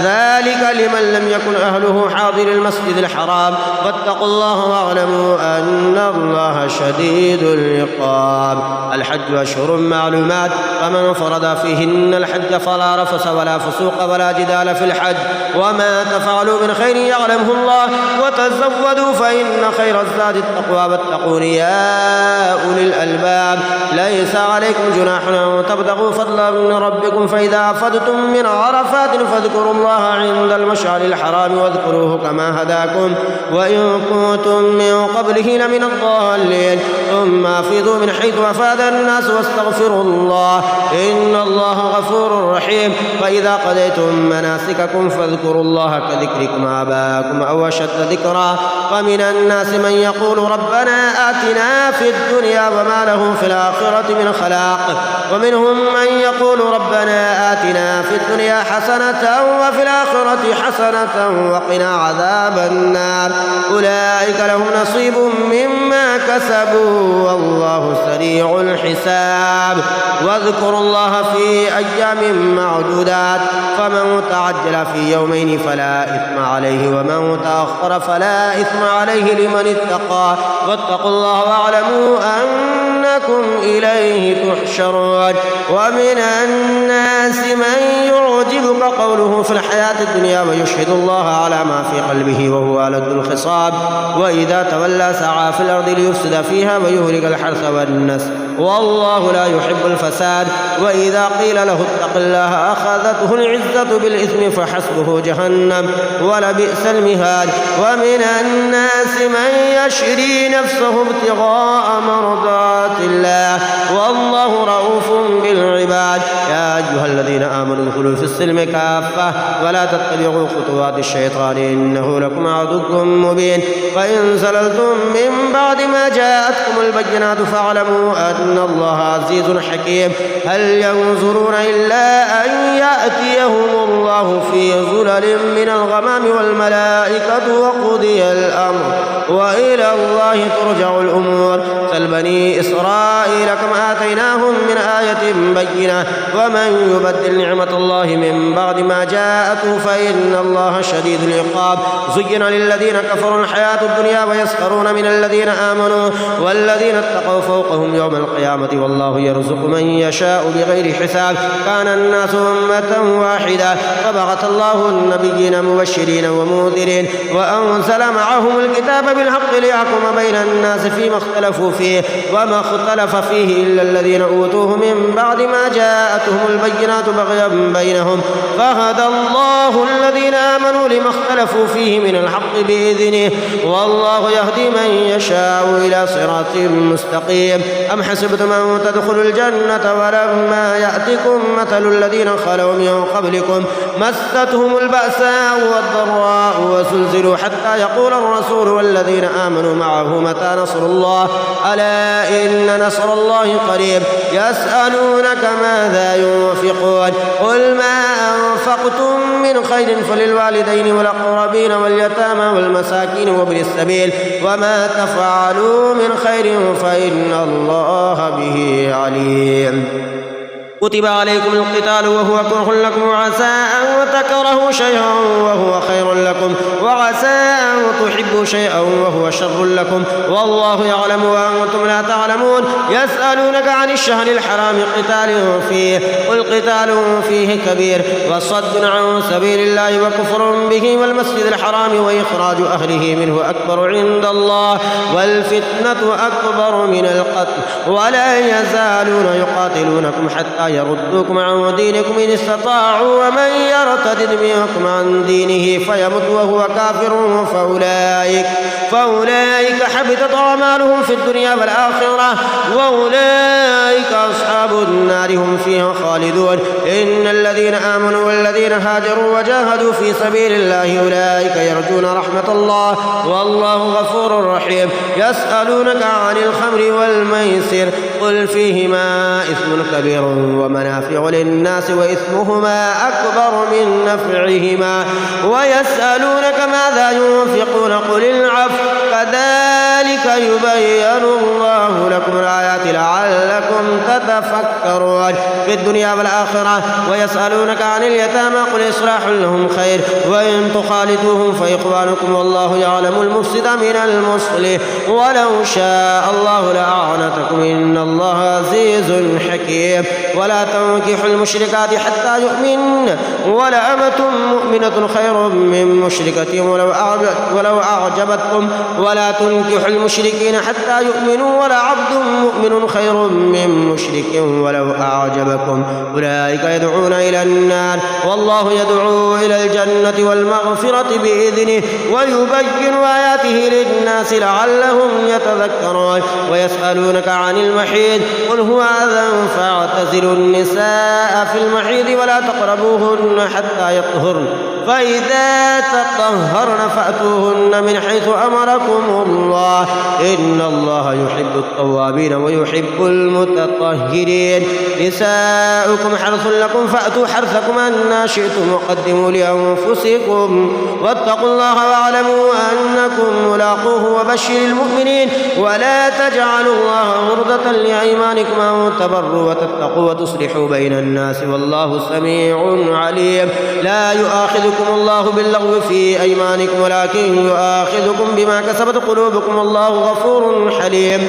ذلك لمن لم يكن أهله حاضر المسجد الحرام. واتقوا الله واعلموا أن الله شديد العقاب. الحج أشهر معلومات فمن فرض فيهن الحج فلا رفث ولا فسوق ولا جدال في الحج وما تفعلوا من خير يعلمه الله وتزودوا فإن خير الزاد التقوى واتقون يا أولي الألباب. ليس عليكم جناح أن تبتغوا فضلا من ربكم فإذا أفضتم من عرفات فاذكروا الله عند المشعر الحرام واذكروه كما هداكم وإن كنتم من قبله لمن الضالين. ثم أفيضوا من حيث أفاد الناس واستغفروا الله إن الله غفور رحيم. فإذا قضيتم مناسككم فاذكروا الله كذكركم آباءكم أو أشد ذكرا. ومن الناس من يقول ربنا آتنا في الدنيا وما له في الآخرة من خلاق. ومنهم من يقول ربنا آتنا في الدنيا حسنة وفي الآخرة حسنة وقنا عذاب النار. أولئك لهم نصيب مما كسبوا والله سريع الحساب. واذكروا الله في أيام معدودات فمن تعجل في يومين فلا إثم عليه ومن تأخر فلا إثم عليه لمن اتقى واتقوا الله واعلموا أنكم إليه تحشرون. ومن الناس من يعجبك قوله في الحياة الدنيا ويشهد الله على ما في قلبه وهو ألد الخصاب وإذا تولى سعى في الأرض ليفسد فيها ويهلك الحرث والنسل والله لا يحب الفساد. وإذا قيل له اتق الله أخذته العزة بالإثم فحسبه جهنم ولبئس المهاد. ومن الناس من يشري نفسه ابتغاء مرضات الله والله رؤوف بالعباد. يا أيها الذين آمنوا ادخلوا في السلم كافة ولا تتبعوا خطوات الشيطان إنه لكم عدو مبين. فإن زللتم من بعد ما جاءتكم البينات فاعلموا أن الله عزيز حكيم. هل ينظرون إلا أن يأتيهم الله في ظلل من الغمام والملائكة وقضي الأمر وإلى الله ترجع الأمور. سل بني إسرائيل كم آتيناهم من آية بينة ومن يبدل نعمة الله من بعد ما جاءته فإن الله شديد العقاب. زين للذين كفروا الحياة الدنيا ويسخرون من الذين آمنوا والذين اتقوا فوقهم يوم القيامة والله يرزق من يشاء بغير حساب. كان الناس أمة واحدة فبعث الله النبيين مبشرين ومنذرين وأنزل معهم الكتاب بالحق ليحكم بين الناس فيما اختلفوا فيه وما اختلف فيه إلا الذين أوتوه من بعد ما جاءتهم البينات بغيا بينهم فهدى الله الذين آمنوا لما اختلفوا فيه من الحق بإذنه والله يهدي من يشاء إلى صراط مستقيم. أم حسبتم أن تدخلوا الجنة ولما يأتكم مثل الذين خلوا من قبلكم مستهم البأساء والضراء وزلزلوا حتى يقول الرسول والذين آمنوا معه متى نصر الله ألا إن نصر الله قريب. يسألونك ماذا ينفقون قل ما أنفقتم من خير فللوالدين والأقربين واليتامى والمساكين وابن السبيل وما تفعلوا من خير فإن الله به عليم. كتب عليكم القتال وهو كره لكم وعسى أن تكرهوا شيئا وهو خير لكم وعسى أن تحبوا شيئا وهو شر لكم والله يعلم وأنتم لا تعلمون. يسألونك عن الشهر الحرام قتال فيه قل قتال فيه كبير وصد عن سبيل الله وكفر به والمسجد الحرام وإخراج أهله منه أكبر عند الله والفتنة أكبر من القتل ولا يزالون يقاتلونكم حتى يردوكم عن دينكم إن استطاعوا ومن يرتد منكم عن دينه فيمت وهو كافر فأولئك حبطت أعمالهم في الدنيا والآخرة وأولئك أصحاب النار هم فيها خالدون. إن الذين آمنوا والذين هاجروا وجاهدوا في سبيل الله أولئك يرجون رحمة الله والله غفور رحيم. يسألونك عن الخمر والميسر قل فيهما إثم كبير ومنافع للناس وإثمهما أكبر من نفعهما ويسألونك ماذا ينفقون قل العفو كذلك يبين الله لكم الآيات لعلكم تتفكرون في الدنيا والآخرة. ويسألونك عن اليتامى قل إصلاح لهم خير وإن تخالطوهم فإخوانكم والله يعلم المفسد من المصلح ولو شاء الله لأعنتكم إن الله عزيز حكيم. ولا تنكحوا المشركات حتى يؤمن ولأمة مؤمنة خير من مشركة ولو أعجبتكم ولا تنكحوا المشركين حتى يؤمنوا ولعبد مؤمن خير من مشرك ولو أعجبكم أولئك يدعون إلى النار والله يدعو إلى الجنة والمغفرة بإذنه ويبين آياته للناس لعلهم يتذكرون. ويسألونك عن المحيض قل هو أذى فاعتزلوا النساء في المحيض ولا تقربوهن حتى يطهرن فإذا تطهرن فأتوهن من حيث أمركم الله إن الله يحب التوابين ويحب المتطهرين. نساؤكم حرث لكم فأتوا حرثكم أنى شئتم وقدموا لأنفسكم واتقوا الله واعلموا أنكم ملاقوه وبشر المؤمنين. ولا تجعلوا الله عرضة لأيمانكم أن تبروا وتتقوا وتصلحوا بين الناس والله سميع عليم. لا يؤاخذكم الله باللغو في أيمانكم ولكن يؤاخذكم بما كسبت قلوبكم والله غفور حليم.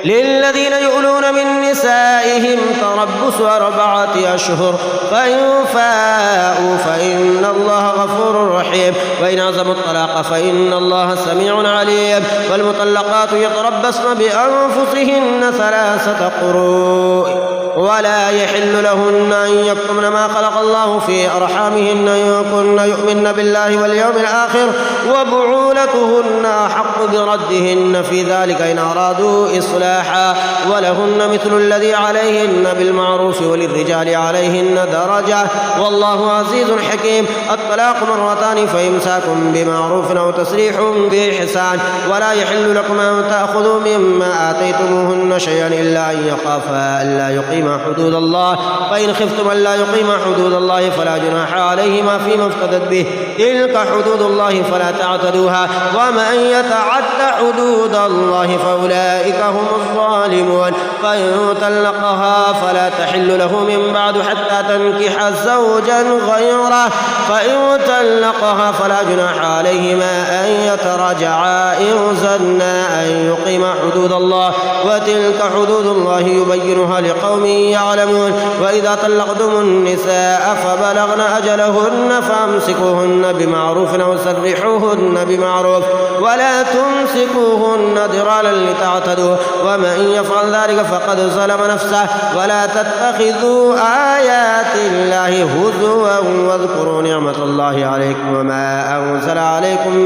للذين يؤلون من نسائهم تربص 4 أشهر فإن فاءوا فإن الله غفور رحيم وإن عزموا الطلاق فإن الله سميع عليم. والمطلقات يتربصن بأنفسهن 3 قروء ولا يحل لهن أن يكتمن ما خلق الله في أرحامهن إن كن يؤمن بالله واليوم الآخر وبعولتهن أحق بردهن في ذلك إن أرادوا إصلاحا ولهن مثل الذي عليهن بالمعروف وللرجال عليهن درجة والله عزيز حكيم. الطلاق 2 فإمساك بمعروف أو تسريح بإحسان. ولا يحل لكم أن تأخذوا مما آتيتموهن شيئا إلا أن يخافا ألا يقيما حدود الله فإن خفتم ألا يقيما حدود الله فلا جناح عليهما فيما افتدت به تلك حدود الله فلا تعتدوها ومن يتعد حدود الله فأولئك هم الظالمون. فإن طلقها فلا تحل له من بعد حتى تنكح زوجا غيره فإن طلقها فلا جناح عليهما أن يتراجعا إن ظنا أن يقيما حدود الله وتلك حدود الله يبينها لقوم يعلمون. وإذا طلقتم النساء فبلغن أجلهن فامسكوهن بمعروف أو سرحوهن بمعروف ولا تمسكوهن ضرارا لتعتدوا ومن يفعل ذلك فقد ظلم نفسه. ولا تتخذوا آيات الله هزوا واذكروا نعمة الله عليكم وما أنزل عليكم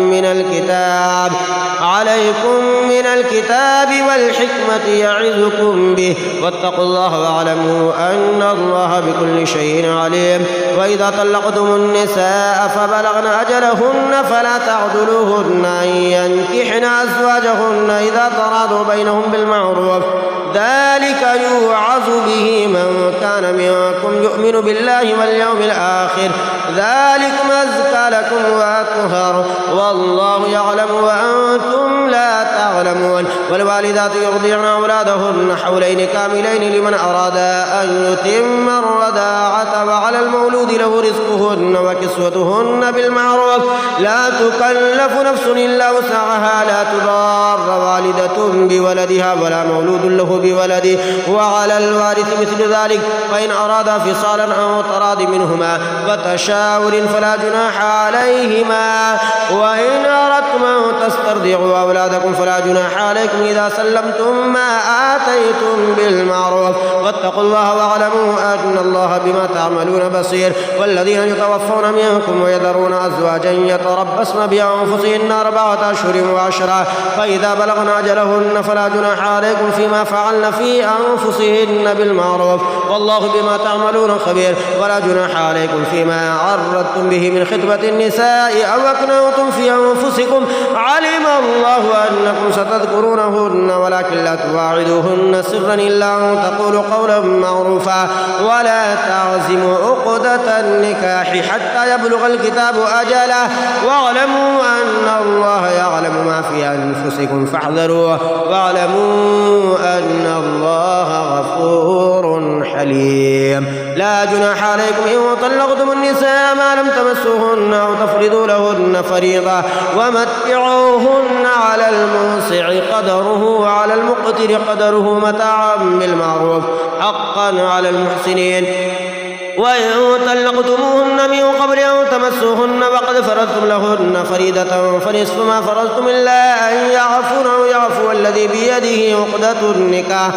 من الكتاب والحكمة يعظكم به واتقوا الله واعلموا أن الله بكل شيء عليم. وإذا طلقتم النساء فبلغن أجلهن فلا تعضلوهن أن ينكحن أزواجهن إذا تراضوا بينهم بالمعروف ذلك يوعظ به من كان منكم يؤمن بالله واليوم الآخر ذلكم أزكى لكم وأطهر والله يعلم وأنتم لا تعلمون. والوالدات يرضعن أولادهن حولين كاملين لمن أراد أن يتم الرضاعة وعلى المولود له رزقهن وكسوتهن بالمعروف لا تكلف نفس إلا وسعها لا تضار والدة بولدها ولا مولود له بولده وعلى الوارث مثل ذلك فإن أرادا فصالا أو تراض منهما وتشاور فلا جناح عليهما. وإن أردتم أن تسترضعوا أولادكم فلا جناح عليكم إذا سلمتم ما آتيتم بالمعروف واتقوا الله واعلموا أن الله بما تعملون بصير. والذين يتوفون منكم ويذرون أزواجا يتربصن بأنفسهن 4 أشهر و10 فإذا بلغن أجلهن فلا جناح عليكم فيما فعلن في أنفسهن بالمعروف والله بما تعملون خبير. ولا جناح عليكم فيما عرضتم به من خطبة النساء أو أكننتم في أنفسكم علم الله أنكم ستذكرونهن ولكن لا تواعدوهن سرا إلا أن تقولوا قولا معروفا ولا تعزموا عقدة النكاح حتى يبلغ الكتاب أجله واعلموا أن الله يعلم ما في أنفسكم فاحذروه واعلموا أن الله غفور حليم. لا جناح عليكم إن طلقتم النساء ما لم تمسوهن أو تفرضوا لهن فريضة ومتعوهن على الموسع قدره وعلى المقتر قدره متاعا بالمعروف حقا على المحسنين. وإن طلقتموهن من قبل أن تمسوهن وقد فرضتم لهن فريضة فنصف ما فرضتم إلا أن يعفون أو يعفو الذي بيده عقدة النكاح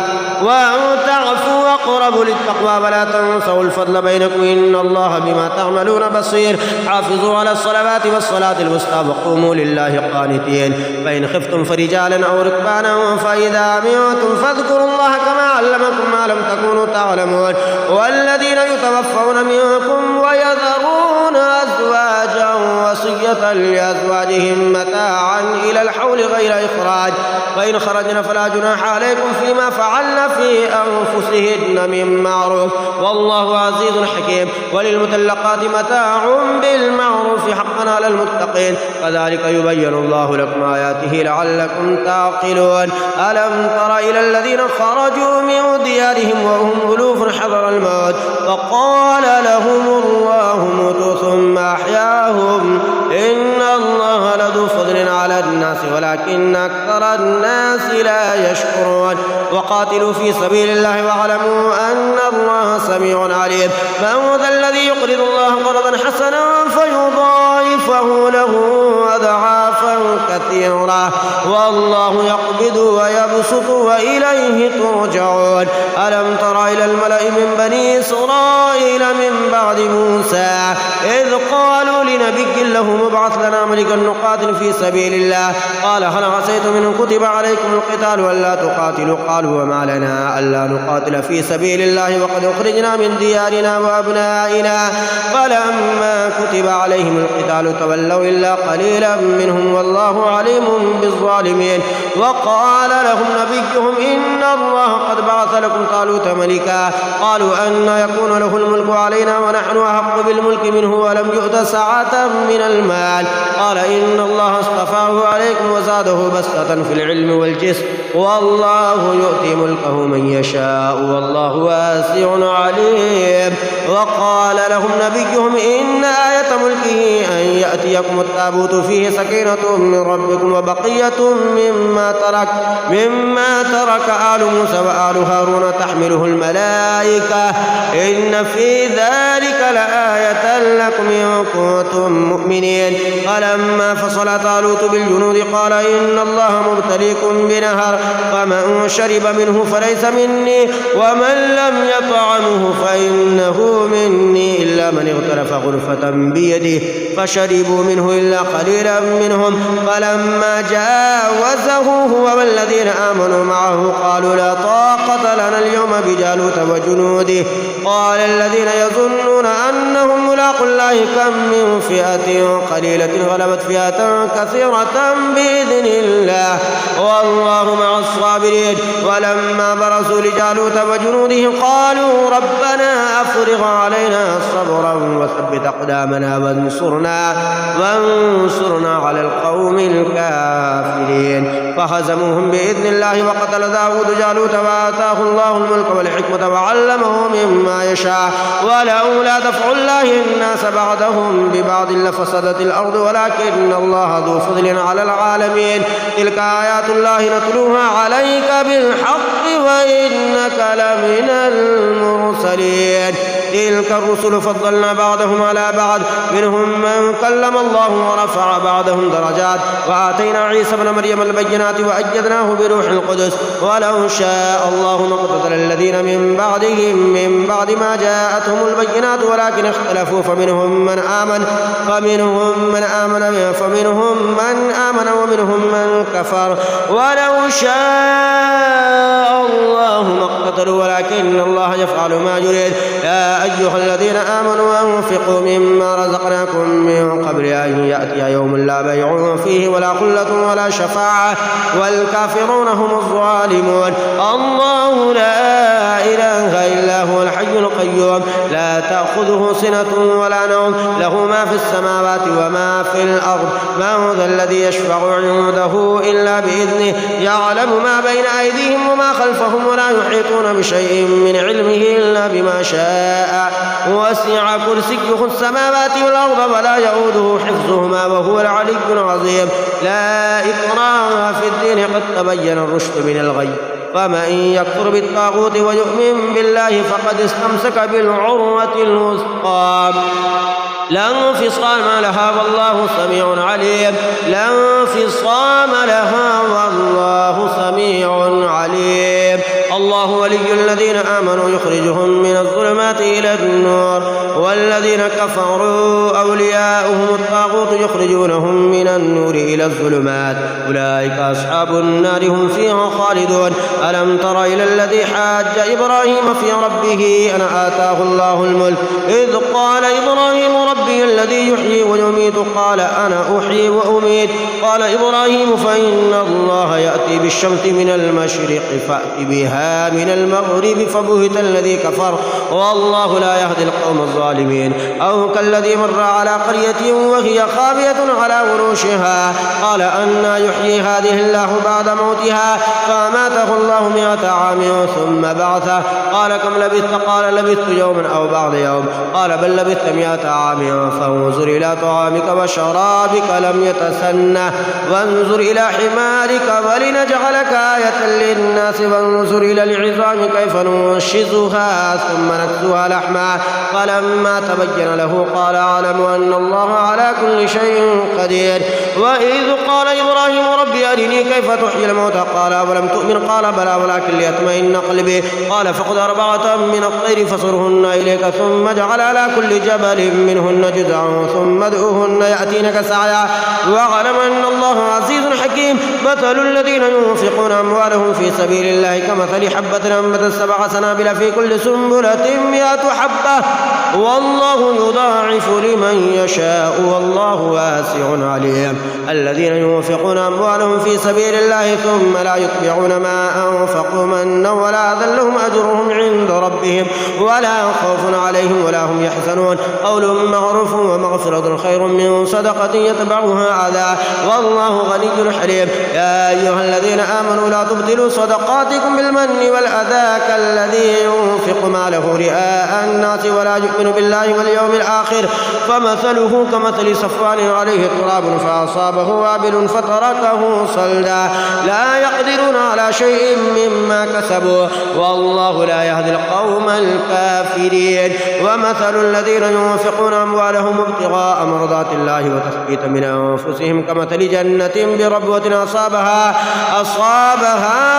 وأن تعفوا أقرب للتقوى ولا تنسوا الفضل بينكم إن الله بما تعملون بصير. حافظوا على الصلوات والصلاة الوسطى وقوموا لله قانتين. فإن خفتم فرجالا أو ركبانا فإذا أمنتم فاذكروا الله كما علمكم ما لم تكونوا تعلمون. والذين يتوفون منكم ويذرون أزواجا وصية وصية لأزواجهم متاعا إلى الحول غير إخراج، فإن خرجن فلا جناح عليكم فيما فعلن في أنفسهن من معروف، والله عزيز حكيم. وللمطلقات متاع بالمعروف حقا على المتقين، كذلك يبين الله لكم آياته لعلكم تعقلون. ألم تر إلى الذين خرجوا من ديارهم وهم ألوف حذر الموت فقال لهم الله موتوا ثم أحياهم، إن الله لذو فضل على الناس ولكن أكثر الناس لا يشكرون. وقاتلوا في سبيل الله واعلموا أن الله سميع عليم. من ذا الذي يقرض الله قرضا حسنا فيضاعفه له أضعافا كثيرا، والله يقبض ويبسط وإليه ترجعون. ألم تر إلى الملأ من بني إسرائيل من بعد موسى إذ قالوا لنبي له مبعث لنا ملكا نقاتل في سبيل الله، قال هل عسيتم إن كتب عليكم القتال ألا تقاتلوا؟ قالوا وما لنا ألا نقاتل في سبيل الله وقد أخرجنا من ديارنا وأبنائنا، فلما كتب عليهم القتال تولوا إلا قليلا منهم والله عليم بالظالمين. وقال لهم نبيهم إن الله قد بعث لكم طالوت ملكا، قالوا أن يكون له الملك علينا ونحن أحق بالملك منه ولم يؤت سعة من المال، قال إن الله اصطفاه عليكم وزاده بسطة في العلم والجسم والله يؤتي ملكه من يشاء والله واسع عليم. وقال لهم نبيهم إن آية ملكه أن يأتيكم التابوت فيه سكينة من ربكم وبقية مما ترك آل موسى وآل هارون تحمله الملائكة إن في ذلك لآية لكم إن كنتم مؤمنين. فلما فصل طالوت بالجنود قال إن الله مبتليكم بنهر فمن شرب منه فليس مني ومن لم يطعمه فإنه مني إلا من اغترف غرفة بيده فشربوا منه إلا قليلا منهم. فلما جاوزه هو والذين آمنوا معه قالوا لا طاقة لنا اليوم بجالوت وجنوده، قال الذين يظنون أنهم ملاقوا الله كم من فئة قليلة غلبت فئة كثيرة بإذن الله والله مع الصابرين. ولما برزوا لجالوت وجنوده قالوا ربنا أفرغ علينا صبرا وثبت أقدامنا وانصرنا على القوم الكافرين. فهزموهم بإذن الله وقتل داود جالوت وآتاه الله الملك والحكمة وعلمه مما يشاء ولولا دفع الله الناس بعضهم ببعض لفسدت الأرض ولكن الله ذو فضل على العالمين. تلك آيات الله نتلوها عليك بالحق وإنك لمن المرسلين. تلك الرسل فضلنا بعضهم على بعض منهم من كلم الله ورفع بعضهم درجات وآتينا عيسى ابن مريم البينات وأيدناه بروح القدس ولو شاء الله ما اقتتل الذين من بعدهم من بعد ما جاءتهم البينات ولكن اختلفوا فمنهم من آمن ومنهم من كفر ولو شاء الله ما اقتتلوا ولكن الله يفعل ما يريد. يا أيها الذين آمنوا أنفقوا مما رزقناكم من قبل أن يأتي يوم لا بيع فيه ولا خلة ولا شفاعة والكافرون هم الظالمون. الله لا إله إلا هو الحي القيوم لا تأخذه سنة ولا نوم له ما في السماوات وما في الأرض. من ذا الذي يشفع عنده إلا بإذنه يعلم ما بين أيديهم وما خلفهم ولا يحيطون بشيء من علمه إلا بما شاء وسع كرسيه السماوات والأرض ولا يؤوده حفظهما وهو العلي العظيم. لا إكراه في الدين قد تبين الرشد من الغي فمن يكفر بالطاغوت ويؤمن بالله فقد استمسك بالعروة الوثقى لا انفصام لها والله سميع عليم. لا انفصام لها والله سميع عليم. الله ولي الذين آمنوا يخرجهم من الظلمات إلى النور والذين كفروا أولياؤهم الطاغوت يخرجونهم من النور إلى الظلمات أولئك أصحاب النار هم فيها خالدون. ألم تر إلى الذي حاج إبراهيم في ربه أن آتاه الله الملك إذ قال إبراهيم ربي الذي يحيي ويميت قال أنا أحيي وأميت قال إبراهيم فإن الله يأتي بالشمس من المشرق فأت بها من المغرب فبهت الذي كفر والله لا يهدي القوم الظالمين. أو كالذي مر على قرية وهي خاوية على عروشها قال أنى يحيي هذه الله بعد موتها فأماته الله 100 عام ثم بعثه قال كم لبثت قال لبثت يوما أو بعض يوم قال بل لبثت 100 عام فانظر إلى طعامك وشرابك لم يتسنه وانظر إلى حمارك ولنجعلك آية للناس وانظر إلى العظام كيف ننشزها ثم نكسوها لحما فلما تبين له قال أعلم أن الله على كل شيء قدير. وإذ قال إبراهيم ربي أرني كيف تحيي الموتى قال أولم تؤمن قال بلى ولكن ليطمئن قلبي قال فخذ 4 من الطير فصرهن إليك ثم اجعل على كل جبل منهن جزعا ثم ادعوهن يأتينك سعيا واعلم أن الله عزيز حكيم. مثل الذين ينفقون أموالهم في سبيل الله كمثل حبة أنبتت 7 سنابل في كل سنبلة 100 حبة والله يضاعف لمن يشاء والله واسع عليم. الذين ينفقون أموالهم في سبيل الله ثم لا يتبعون ما أنفقوا منا ولا أذى لهم أجرهم عند ربهم ولا خوف عليهم ولا هم يحزنون. قول معروف ومغفرة خير من صدقة يتبعها أذى والله غني حليم. يا أيها الذين آمنوا لا تبطلوا صدقاتكم بالمن والأذى كالذي ينفق ماله رئاء الناس ولا يؤمن بالله واليوم الآخر فمثله كمثل صفوان عليه تراب فأصابه وابل فتركه صلدا لا يقدرون على شيء مما كسبوا والله لا يهدي القوم الكافرين. ومثل الذين ينفقون أموالهم ابتغاء مرضات الله وتثبيتا من أنفسهم كمثل جنة بربوة أصابها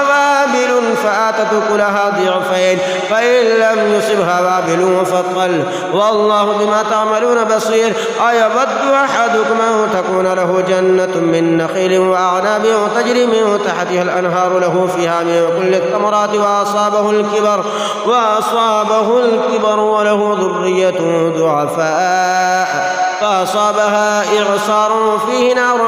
وابل فآتت أكلها ضعفين فإن لم يصبها وابل فطل والله بما تعملون بصير. أيود أحدكم أن تكون له جنة من نخيل وأعناب تجري من تحتها الأنهار له فيها من كل الثمرات وأصابه الكبر وله ذرية ضعفاء فأصابها إعصار فيه نار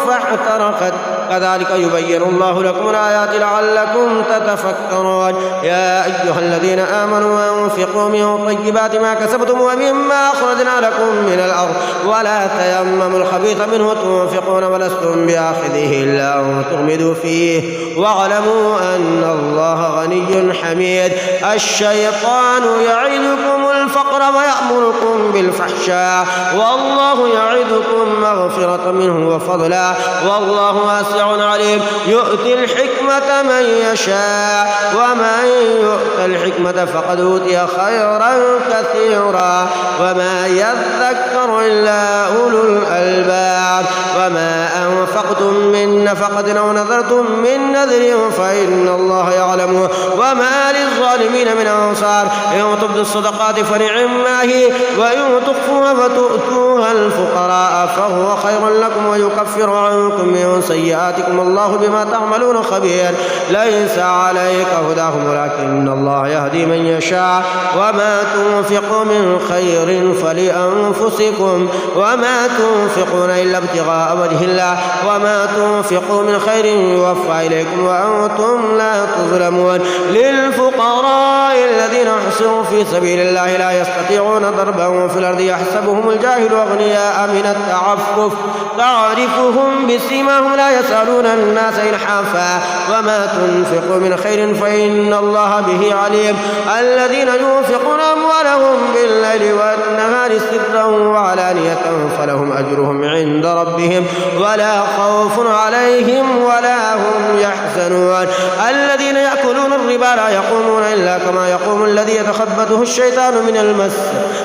فاحترقت كذلك يبين الله لكم الآيات لعلكم تتفكرون. يا أيها الذين آمنوا أنفقوا من طيبات ما كسبتم ومما أخرجنا لكم من الأرض ولا تيمموا الخبيث منه تنفقون ولستم بآخذه إلا أن تغمدوا فيه واعلموا أن الله غني حميد. الشيطان يعدكم الفقر ويأمركم بالفحشاء والله يعدكم مغفرة منه وفضلا والله واسع عليم. يؤتي الحكمة من يشاء ومن يؤت الحكمة فقد أوتي خيرا كثيرا وما يذكر إلا أولو الألباب. وما أنفقتم من نفقة أو نذرتم من نذر فإن الله يعلمه وما للظالمين من أنصار. إن تبدوا الصدقات فنعما هي وإن تخفوها فتؤتوها الفقراء فهو خير لكم ويكفر عنكم من سيئاتكم والله بما تعملون خبير. ليس عليك هداهم ولكن الله يهدي من يشاء وما تنفقوا من خير فلأنفسكم وما تنفقون إلا ابتغاء وجه الله وما تنفقوا من خير يوفى إليكم وأنتم لا تظلمون. للفقراء الذين أحصروا في سبيل الله لا يستطيعون ضربا في الأرض يحسبهم الجاهل أغنياء من التعفف تعرفهم بسيماهم لا يسألون الناس إلحافا وما تنفقوا من خير فإن الله به عليم. الذين ينفقون أموالهم بالليل والنهار سرا وعلانية فلهم أجرهم عند ربهم ولا خوف عليهم ولا هم يحزنون. الذين يأكلون الربا لا يقومون إلا كما يقوم الذي يتخبطه الشيطان من المس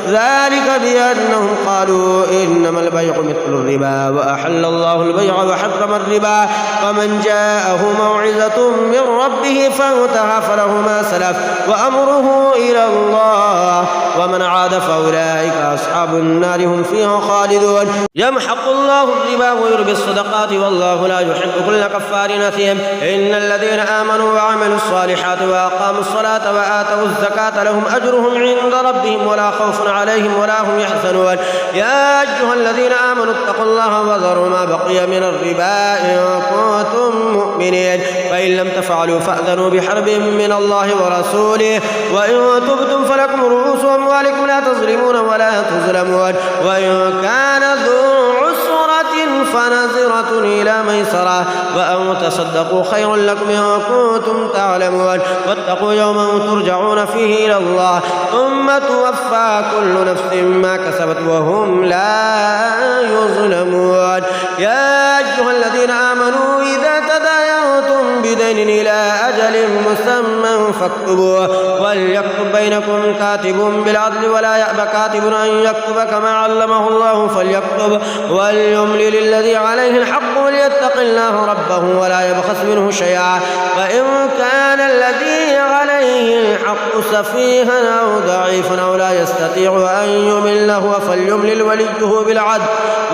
ذلك بأنهم قالوا إنما البيع مثل الربا وأحل الله البيع وحرم الربا فمن جاءه موعظة من ربه فانتهى فله ما سلف وأمره إلى الله ومن عاد فأولئك أصحاب النار هم فيها خالدون يمحق الله الربا ويربي الصدقات والله لا يحب كل كفار أثيم إن الذين آمنوا وعملوا الصالحات وأقاموا الصلاة وآتوا الزكاة لهم أجرهم عند ربهم ولا خوف عليهم ولا هم يحزنون يا أيها الذين آمنوا اتقوا الله وذروا ما بقي من الربا إن كنتم مؤمنين فإن لم تفعلوا فأذنوا بحرب من الله ورسوله وإن تبتم فلكم رؤوس أموالكم لا تظلمون ولا تظلمون وإن كان ذو عسرة فنظرة إلى ميسرة وأن تصدقوا خير لكم إن كنتم تعلمون واتقوا يوما ترجعون فيه إلى الله ثم توفى كل نفس ما كسبت وهم لا يظلمون يا أيها الذين آمنوا إذا تداينتم بدين إلى أجل مسمى فاكتبوه وليكتب بينكم كاتب بالعدل ولا يأبى كاتب أن يكتب كما علمه الله فليكتب وليملل الذي عليه الحق وليتق الله ربه ولا يبخس منه شيئا فإن كان الذي عليه الحق سفيها أو ضعيفا أو لا يستطيع أن يمله فليملل وليه بالعدل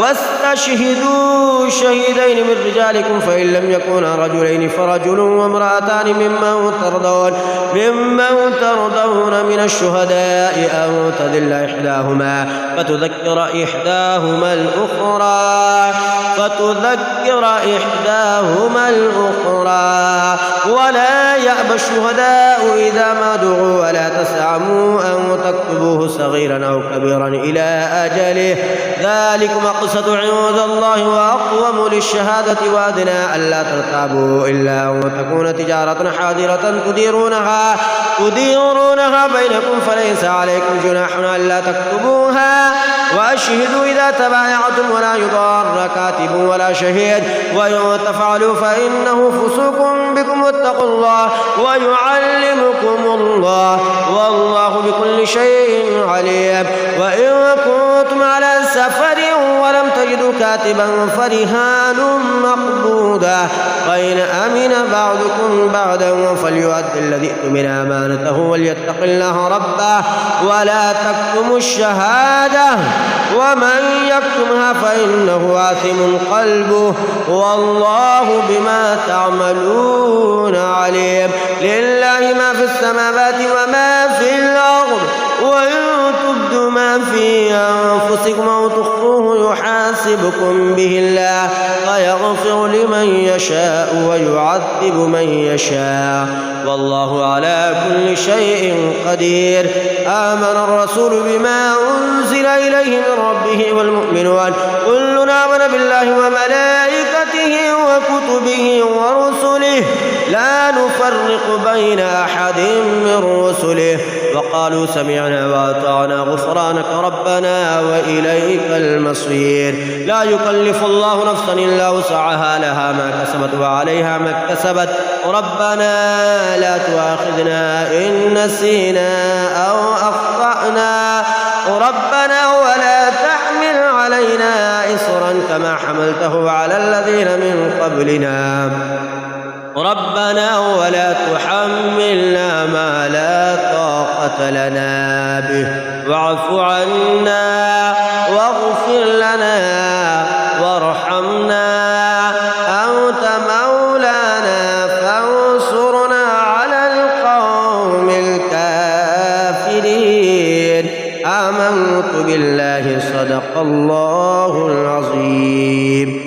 واستشهدوا شهيدين من رجالكم فإن لم يكونا رجلين فرجل وامرأتان ممن ترضون من الشهداء أو تذل إحداهما فتذكر إحداهما الأخرى ولا يأبى الشهداء إذا ما دعوا ولا تسعموا أن تكتبوه صغيرا أو كبيرا إلى أجله ذلكم أقسط عند الله وأقوم للشهادة وأدنى ألا ترتابوا إلا وتكون تجارة حاضرة تديرونها بينكم فليس عليكم جناح ألا تكتبوها وأشهدوا إذا تبايعتم ولا يضار كاتب ولا شهيد وإن تفعلوا فإنه فسوق بكم واتقوا الله ويعلمكم الله والله بكل شيء عليم وإن كنتم على سفر ولم تجدوا كاتبا فرهان مقبوضة فإن أمن بعضكم بعضا فليؤدي الذي اؤتمن أمانته وليتق الله ربه ولا تكتموا الشهادة ومن يكتمها فإنه آثم قلبه والله بما تعملون عليم لله ما في السماوات وما في الأرض وإن تبدوا ما في أنفسكم أو تخفوه يحاسبكم به الله فيغفر لمن يشاء ويعذب من يشاء والله على كل شيء قدير آمن الرسول بما أنزل إليه من ربه والمؤمنون كلنا آمن بالله وملائكته وكتبه ورسله لا نفرق بين أحد من رسله وقالوا سمعنا وأطعنا غفرانك ربنا وإليك المصير لا يكلف الله نفسا إلا وسعها لها ما كسبت وعليها ما اكتسبت ربنا لا تؤاخذنا إن نسينا أو أخطأنا ربنا ولا تحمل علينا إصرا كما حملته على الذين من قبلنا ربنا ولا تحملنا ما لا طاقة لنا به واعف عنا واغفر لنا وارحمنا أنت مولانا فانصرنا على القوم الكافرين آمنت بالله صدق الله العظيم.